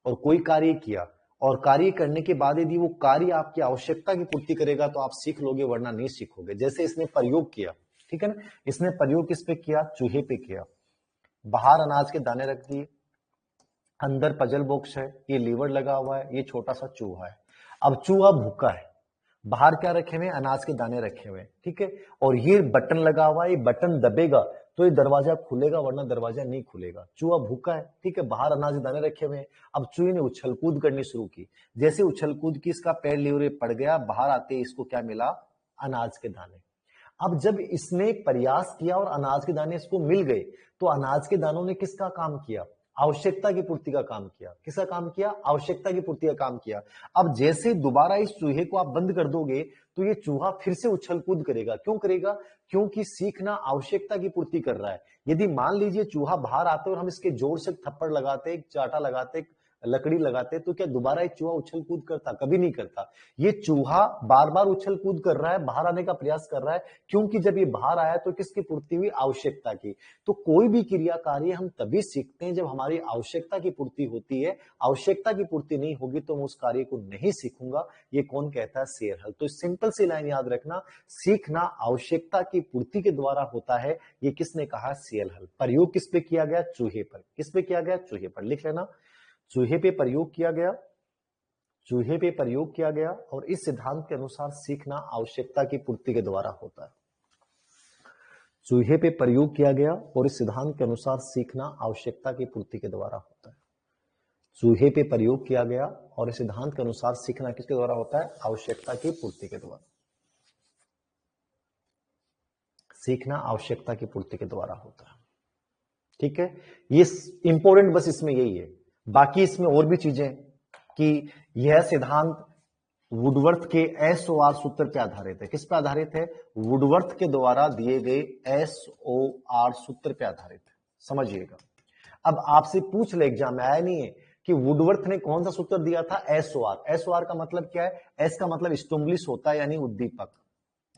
और कोई कार्य किया और कार्य करने के बाद यदि वो कार्य आपकी आवश्यकता की पूर्ति करेगा तो आप सीख लोगे, वरना नहीं सीखोगे। जैसे इसने प्रयोग किया, ठीक है ना, इसने प्रयोग किस पे किया? चूहे पे किया। बाहर अनाज के दाने रख दिए, अंदर पजल बॉक्स है, ये लीवर लगा हुआ है, ये छोटा सा चूहा है। अब चूहा भूखा है, बाहर क्या रखे हुए? अनाज के दाने रखे हुए, ठीक है, और ये बटन लगा हुआ है, ये बटन दबेगा तो ये दरवाजा खुलेगा, वरना दरवाजा नहीं खुलेगा। चूहा भूखा है, ठीक है, बाहर अनाज के दाने रखे हुए हैं। अब चूहे ने उछल कूद करनी शुरू की। जैसे उछल कूद की, इसका पैर लीवर पड़ गया, बाहर आते ही इसको क्या मिला? अनाज के दाने। अब जब इसने प्रयास किया और अनाज के दाने इसको मिल गए, तो अनाज के दानों ने किसका काम किया? आवश्यकता की पूर्ति का काम किया। किसका काम किया? आवश्यकता की पूर्ति का काम किया। अब जैसे दोबारा इस चूहे को आप बंद कर दोगे तो ये चूहा फिर से उछल कूद करेगा। क्यों करेगा? क्योंकि सीखना आवश्यकता की पूर्ति कर रहा है। यदि मान लीजिए चूहा बाहर आते और हम इसके जोर से थप्पड़ लगाते, एक चाटा लगाते, लकड़ी लगाते, तो क्या दोबारा एक चूहा उछल कूद करता? कभी नहीं करता। ये चूहा बार बार उछल कूद कर रहा है, बाहर आने का प्रयास कर रहा है, क्योंकि जब ये बाहर आया तो किसकी पूर्ति हुई? आवश्यकता की। तो कोई भी क्रिया कार्य हम तभी सीखते हैं जब हमारी आवश्यकता की पूर्ति होती है। आवश्यकता की पूर्ति नहीं होगी तो मैं उस कार्य को नहीं सीखूंगा। ये कौन कहता है? सीएल हल। तो सिंपल सी लाइन याद रखना, सीखना आवश्यकता की पूर्ति के द्वारा होता है। ये किसने कहा? सीएल हल। प्रयोग किस पे किया गया? चूहे पर। किस पे किया गया? चूहे पर। लिख लेना, चूहे पे प्रयोग किया गया, चूहे पे प्रयोग किया गया, और इस सिद्धांत के अनुसार सीखना आवश्यकता की पूर्ति के द्वारा होता है। चूहे पे प्रयोग किया गया और इस सिद्धांत के अनुसार सीखना आवश्यकता की पूर्ति के द्वारा होता है। चूहे पे प्रयोग किया गया और इस सिद्धांत के अनुसार सीखना किसके द्वारा होता है? आवश्यकता की पूर्ति के द्वारा। सीखना आवश्यकता की पूर्ति के द्वारा होता है, ठीक है। ये इंपॉर्टेंट बस इसमें यही है। बाकी इसमें और भी चीजें कि यह सिद्धांत वुडवर्थ के एसओआर सूत्र पे आधारित है। किस पे आधारित है? वुडवर्थ के द्वारा दिए गए एसओआर सूत्र पे आधारित है, समझिएगा। अब आपसे पूछ ले, एग्जाम में आया नहीं है कि वुडवर्थ ने कौन सा सूत्र दिया था? एसओआर। एसओआर का मतलब क्या है? एस का मतलब स्टिमुलस होता है, यानी उद्दीपक।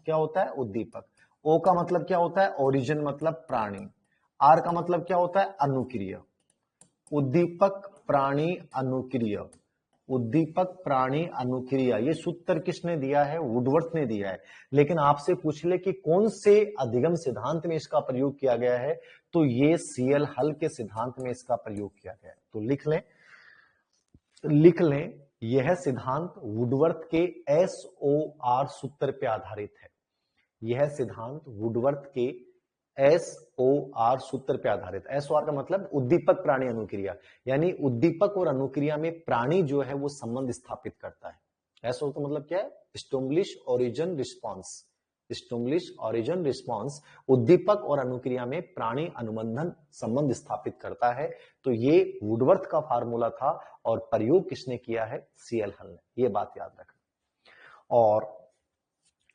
क्या होता है? उद्दीपक। ओ का मतलब क्या होता है? ओरिजिन, मतलब प्राणी। आर का मतलब क्या होता है? अनुक्रिया। उद्दीपक, प्राणी, अनुक्रिया। उद्दीपक, प्राणी, अनुक्रिया। ये सूत्र किसने दिया है? वुडवर्थ ने दिया है। लेकिन आपसे पूछ ले कि कौन से अधिगम सिद्धांत में इसका प्रयोग किया गया है, तो ये सीएल हल के सिद्धांत में इसका प्रयोग किया गया है। तो लिख लें, यह सिद्धांत वुडवर्थ के एसओआर सूत्र पे आधारित है। यह सिद्धांत वुडवर्थ के एसओआर सूत्र पे आधारित। एसओआर का मतलब उद्दीपक, प्राणी, अनुक्रिया, यानी उद्दीपक और अनुक्रिया में प्राणी जो है वो संबंध स्थापित करता है। एसओ का मतलब क्या है? Stimulus origin response. Stimulus origin response, उद्दीपक और अनुक्रिया में प्राणी अनुबंधन संबंध स्थापित करता है। तो ये वुडवर्थ का फार्मूला था और प्रयोग किसने किया है? सीएल हल ने। ये बात याद रखना। और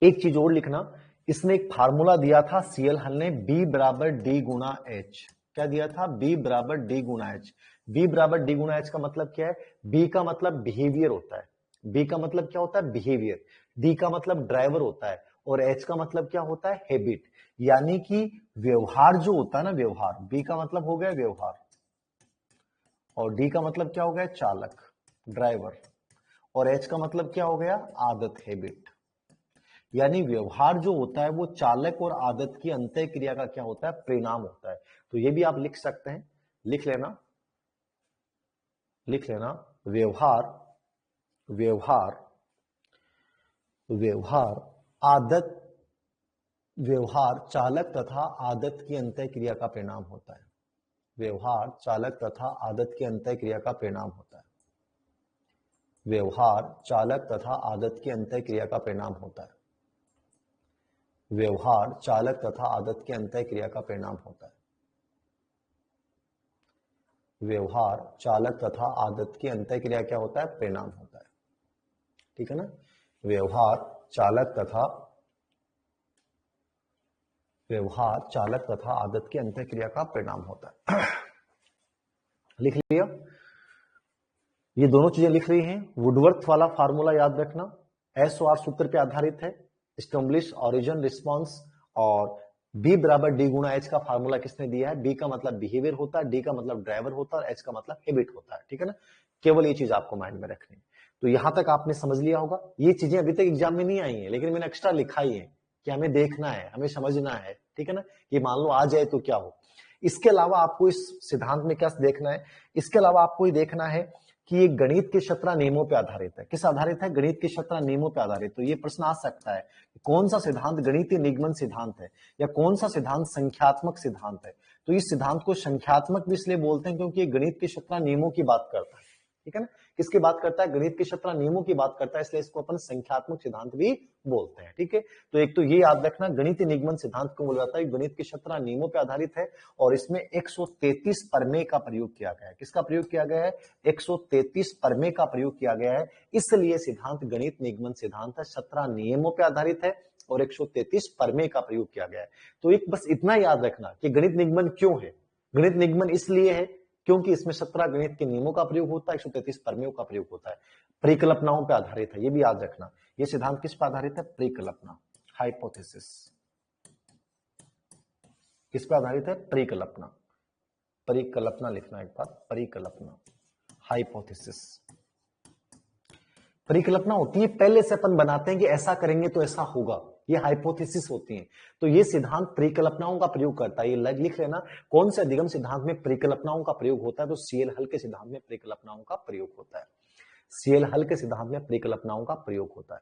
एक चीज और लिखना, इसने एक फार्मूला दिया था सीएल हल ने, B बराबर डी गुना एच। क्या दिया था? B बराबर डी गुना एच। B बराबर डी गुना एच का मतलब क्या है? B का मतलब बिहेवियर होता है। B का मतलब क्या होता है? बिहेवियर। D का मतलब ड्राइवर होता है और H का मतलब क्या होता है? हैबिट। यानी कि व्यवहार जो होता है ना, व्यवहार। B का मतलब हो गया व्यवहार और D का मतलब क्या हो गया? चालक, ड्राइवर, और H का मतलब क्या हो गया? आदत, हैबिट। यानी व्यवहार जो होता है वो चालक और आदत की अंतः क्रिया का क्या होता है? परिणाम होता है। तो ये भी आप लिख सकते हैं, लिख लेना, व्यवहार, आदत, व्यवहार चालक तथा आदत की अंतः क्रिया का परिणाम होता है। व्यवहार चालक तथा आदत की अंतः क्रिया का परिणाम होता है। व्यवहार चालक तथा आदत की अंतः क्रिया का परिणाम होता है। व्यवहार चालक तथा आदत की अंतः क्रिया का परिणाम होता है। व्यवहार चालक तथा आदत की अंतः क्रिया क्या होता है? परिणाम होता है, ठीक है ना। व्यवहार चालक तथा आदत की अंतः क्रिया का परिणाम होता है। लिख लिया? ये दोनों चीजें लिख रही हैं। वुडवर्थ वाला फार्मूला याद रखना, एसओआर सूत्र पे आधारित है, स्टिमुलस ओरिजिन रिस्पॉन्स, और बी बराबर डी गुणा एच का फार्मूला किसने दिया है? बी का मतलब बिहेवियर होता है, डी का मतलब ड्राइवर होता है और एच का मतलब हैबिट होता है, ठीक है ना। केवल ये चीज आपको माइंड में रखनी है। तो यहां तक आपने समझ लिया होगा। ये चीजें अभी तक एग्जाम में नहीं आई है, लेकिन मैंने एक्स्ट्रा लिखा ही है कि हमें देखना है, हमें समझना है, ठीक है ना। कि मान लो आ जाए तो क्या हो। इसके अलावा आपको इस सिद्धांत में क्या देखना है? इसके अलावा आपको ये देखना है कि ये गणित के शतरा नियमों पर आधारित है। किस आधारित है? गणित के शतरा नियमों पर आधारित। तो ये प्रश्न आ सकता है, कौन सा सिद्धांत गणितीय निगमन सिद्धांत है या कौन सा सिद्धांत संख्यात्मक सिद्धांत है। तो इस सिद्धांत को संख्यात्मक भी इसलिए बोलते हैं क्योंकि ये गणित के शतरा नियमों की बात करता है, ठीक है ना। किसकी बात करता है? गणित के शतरा नियमों की बात करता है, इसलिए इसको अपन संख्यात्मक सिद्धांत भी बोलते हैं, ठीक है। तो एक तो ये याद रखना, गणितीय निगमन सिद्धांत को बोला जाता है, गणित के शतरा नियमों पर आधारित है और इसमें 133 प्रमेय का प्रयोग किया गया है। किसका प्रयोग किया गया है? 133 प्रमेय का प्रयोग किया गया है, इसलिए सिद्धांत गणित निगमन सिद्धांत है, 17 नियमों पर आधारित है और 133 प्रमेय का प्रयोग किया गया है। तो एक बस इतना याद रखना कि गणित निगमन क्यों है। गणित निगमन इसलिए है क्योंकि इसमें 17 गणित के नियमों का प्रयोग होता है, 133 प्रमेयों का प्रयोग होता है, परिकल्पनाओं पर आधारित है। ये भी याद रखना, ये सिद्धांत किस पर आधारित है? परिकल्पना, हाइपोथेसिस। किस पर आधारित है? परिकल्पना। परिकल्पना लिखना एक बार, परिकल्पना, हाइपोथेसिस। परिकल्पना होती है पहले से अपन बनाते हैं कि ऐसा करेंगे तो ऐसा होगा, ये हाइपोथेसिस होती है। तो ये सिद्धांत परिकल्पनाओं का प्रयोग करता है। ये लिख लेना, कौन से अधिगम सिद्धांत में परिकल्पनाओं का प्रयोग होता है? तो सीएल हल के सिद्धांत में परिकल्पनाओं का प्रयोग होता है। सीएल हल के सिद्धांत में परिकल्पनाओं का प्रयोग होता है।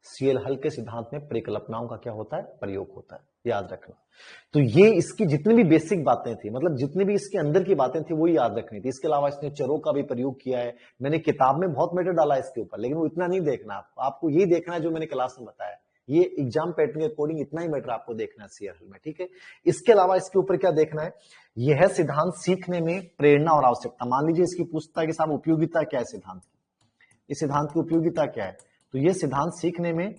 सीएल हल के सिद्धांत में परिकल्पनाओं का क्या होता है? प्रयोग होता है, याद रखना। तो ये इसकी जितनी भी बेसिक बातें थी, मतलब जितनी भी इसके अंदर की बातें थी वो याद रखनी थी। इसके अलावा इसने चरों का भी प्रयोग किया है, मैंने किताब में बहुत मैटर डाला इसके ऊपर, लेकिन वो इतना नहीं देखना आपको। आपको ये देखना है जो मैंने क्लास में बताया, ये एग्जाम पैटर्न के अकॉर्डिंग इतना ही मैटर आपको देखना है सीएल हल में, ठीक है। इसके अलावा इसके ऊपर क्या देखना है? यह सिद्धांत सीखने में प्रेरणा और आवश्यकता। मान लीजिए इसकी पूछता है कि साहब उपयोगिता क्या है सिद्धांत की, इस सिद्धांत की उपयोगिता क्या है? तो यह सिद्धांत सीखने में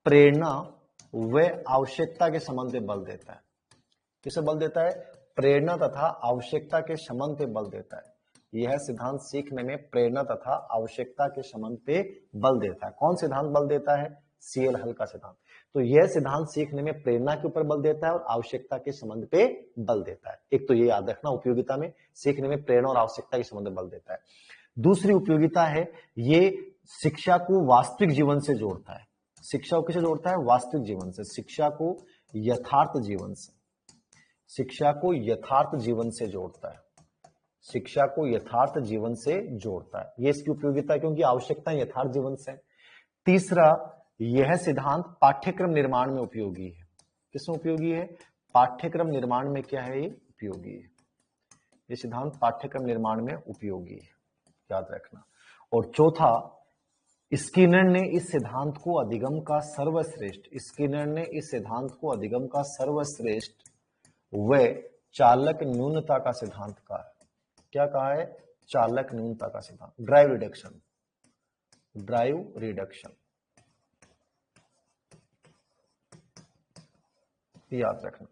प्रेरणा व आवश्यकता के संबंध पे बल देता है। किसे बल देता है? प्रेरणा तथा आवश्यकता के संबंध पे बल देता है। यह सिद्धांत सीखने में प्रेरणा तथा आवश्यकता के संबंध पे बल देता है। कौन सिद्धांत बल देता है? सीएल हल का सिद्धांत। तो यह सिद्धांत सीखने में प्रेरणा के ऊपर बल देता है और आवश्यकता के संबंध पे बल देता है। एक तो ये याद रखना, उपयोगिता में सीखने में प्रेरणा और आवश्यकता के संबंध बल देता है। दूसरी उपयोगिता है, ये शिक्षा को वास्तविक जीवन से जोड़ता है। शिक्षा को किसे जोड़ता है? वास्तविक जीवन से। शिक्षा को यथार्थ जीवन से, शिक्षा को यथार्थ जीवन से जोड़ता है। शिक्षा को यथार्थ जीवन से जोड़ता है, ये इसकी उपयोगिता है, क्योंकि आवश्यकता यथार्थ जीवन से। तीसरा, यह सिद्धांत पाठ्यक्रम निर्माण में उपयोगी है। किसमें उपयोगी है? पाठ्यक्रम निर्माण में क्या है? ये उपयोगी है। ये सिद्धांत पाठ्यक्रम निर्माण में उपयोगी है, याद रखना। और चौथा, स्किनर ने इस सिद्धांत को अधिगम का सर्वश्रेष्ठ, स्किनर ने इस सिद्धांत को अधिगम का सर्वश्रेष्ठ व चालक न्यूनता का सिद्धांत कहा है। क्या कहा है? चालक न्यूनता का सिद्धांत, ड्राइव रिडक्शन, ड्राइव रिडक्शन, याद रखना।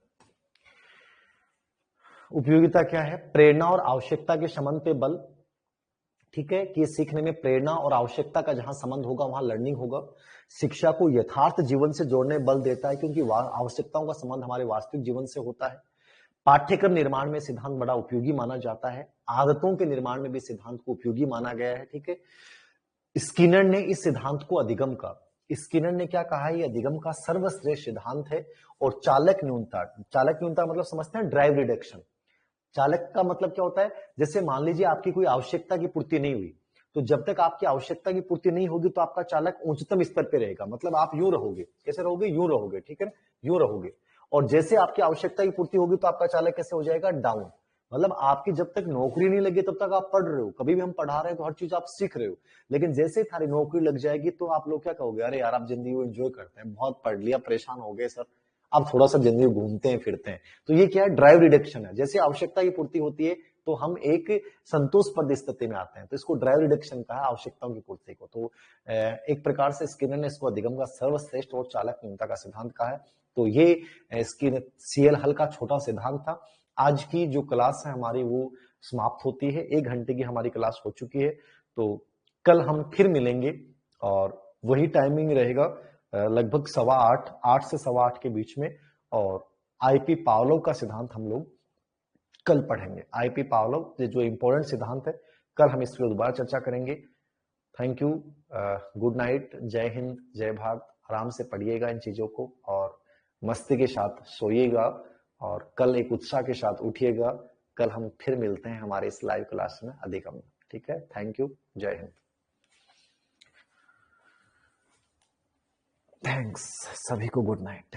उपयोगिता क्या है? प्रेरणा और आवश्यकता के संबंध पे बल, ठीक है, कि सीखने में प्रेरणा और आवश्यकता का जहां संबंध होगा वहां लर्निंग होगा। शिक्षा को यथार्थ जीवन से जोड़ने बल देता है, क्योंकि आवश्यकताओं का संबंध हमारे वास्तविक जीवन से होता है। पाठ्यक्रम निर्माण में सिद्धांत बड़ा उपयोगी माना जाता है। आदतों के निर्माण में भी सिद्धांत को उपयोगी माना गया है, ठीक है। स्किनर ने इस सिद्धांत को अधिगम का, स्किनर ने क्या कहा? ये अधिगम का सर्वश्रेष्ठ सिद्धांत है। और चालक न्यूनता, चालक न्यूनता मतलब समझते हैं ड्राइव रिडक्शन। चालक का मतलब क्या होता है? जैसे मान लीजिए आपकी कोई आवश्यकता की पूर्ति नहीं हुई, तो जब तक आपकी आवश्यकता की पूर्ति नहीं होगी तो आपका चालक उच्चतम स्तर पे रहेगा, मतलब आप यूं रहोगे। कैसे रहोगे? यूं रहोगे, ठीक है, यूं रहोगे। और जैसे आपकी आवश्यकता की पूर्ति होगी तो आपका चालक कैसे हो जाएगा? डाउन। मतलब आपकी जब तक नौकरी नहीं लगी तब तक आप पढ़ रहे हो, कभी भी हम पढ़ा रहे हैं तो हर चीज आप सीख रहे हो, लेकिन जैसे ही थारी नौकरी लग जाएगी तो आप लोग क्या कहोगे? अरे यार, आप जिंदगी को एंजॉय करते हैं, बहुत पढ़ लिया, परेशान हो गए सर, अब थोड़ा सा जिंदगी घूमते हैं फिरते हैं। तो ये क्या है? ड्राइव रिडक्शन है। जैसे आवश्यकता की पूर्ति होती है तो हम एक संतोषप्रद स्थिति में आते हैं, तो इसको ड्राइव रिडक्शन कहा, आवश्यकताओं की पूर्ति को। तो एक प्रकार से स्किनर ने इसको अधिगम का सर्वश्रेष्ठ और चालक न्यूनता का सिद्धांत कहा है। तो ये स्किनर सीएल हल का छोटा सिद्धांत था। आज की जो क्लास है हमारी वो समाप्त होती है, 1 घंटे की हमारी क्लास हो चुकी है। तो कल हम फिर मिलेंगे और वही टाइमिंग रहेगा लगभग 8:15, 8 से 8:15 के बीच में। और आईपी पावलोव का सिद्धांत हम लोग कल पढ़ेंगे। आईपी पावलोव जो इंपॉर्टेंट सिद्धांत है, कल हम इस पर दोबारा चर्चा करेंगे। थैंक यू, गुड नाइट, जय हिंद, जय भारत। आराम से पढ़िएगा इन चीजों को और मस्ती के साथ सोइएगा और कल एक उत्साह के साथ उठिएगा। कल हम फिर मिलते हैं हमारे इस लाइव क्लास में अधिगम। ठीक है, थैंक यू, जय हिंद। थैंक्स, सभी को गुड नाइट।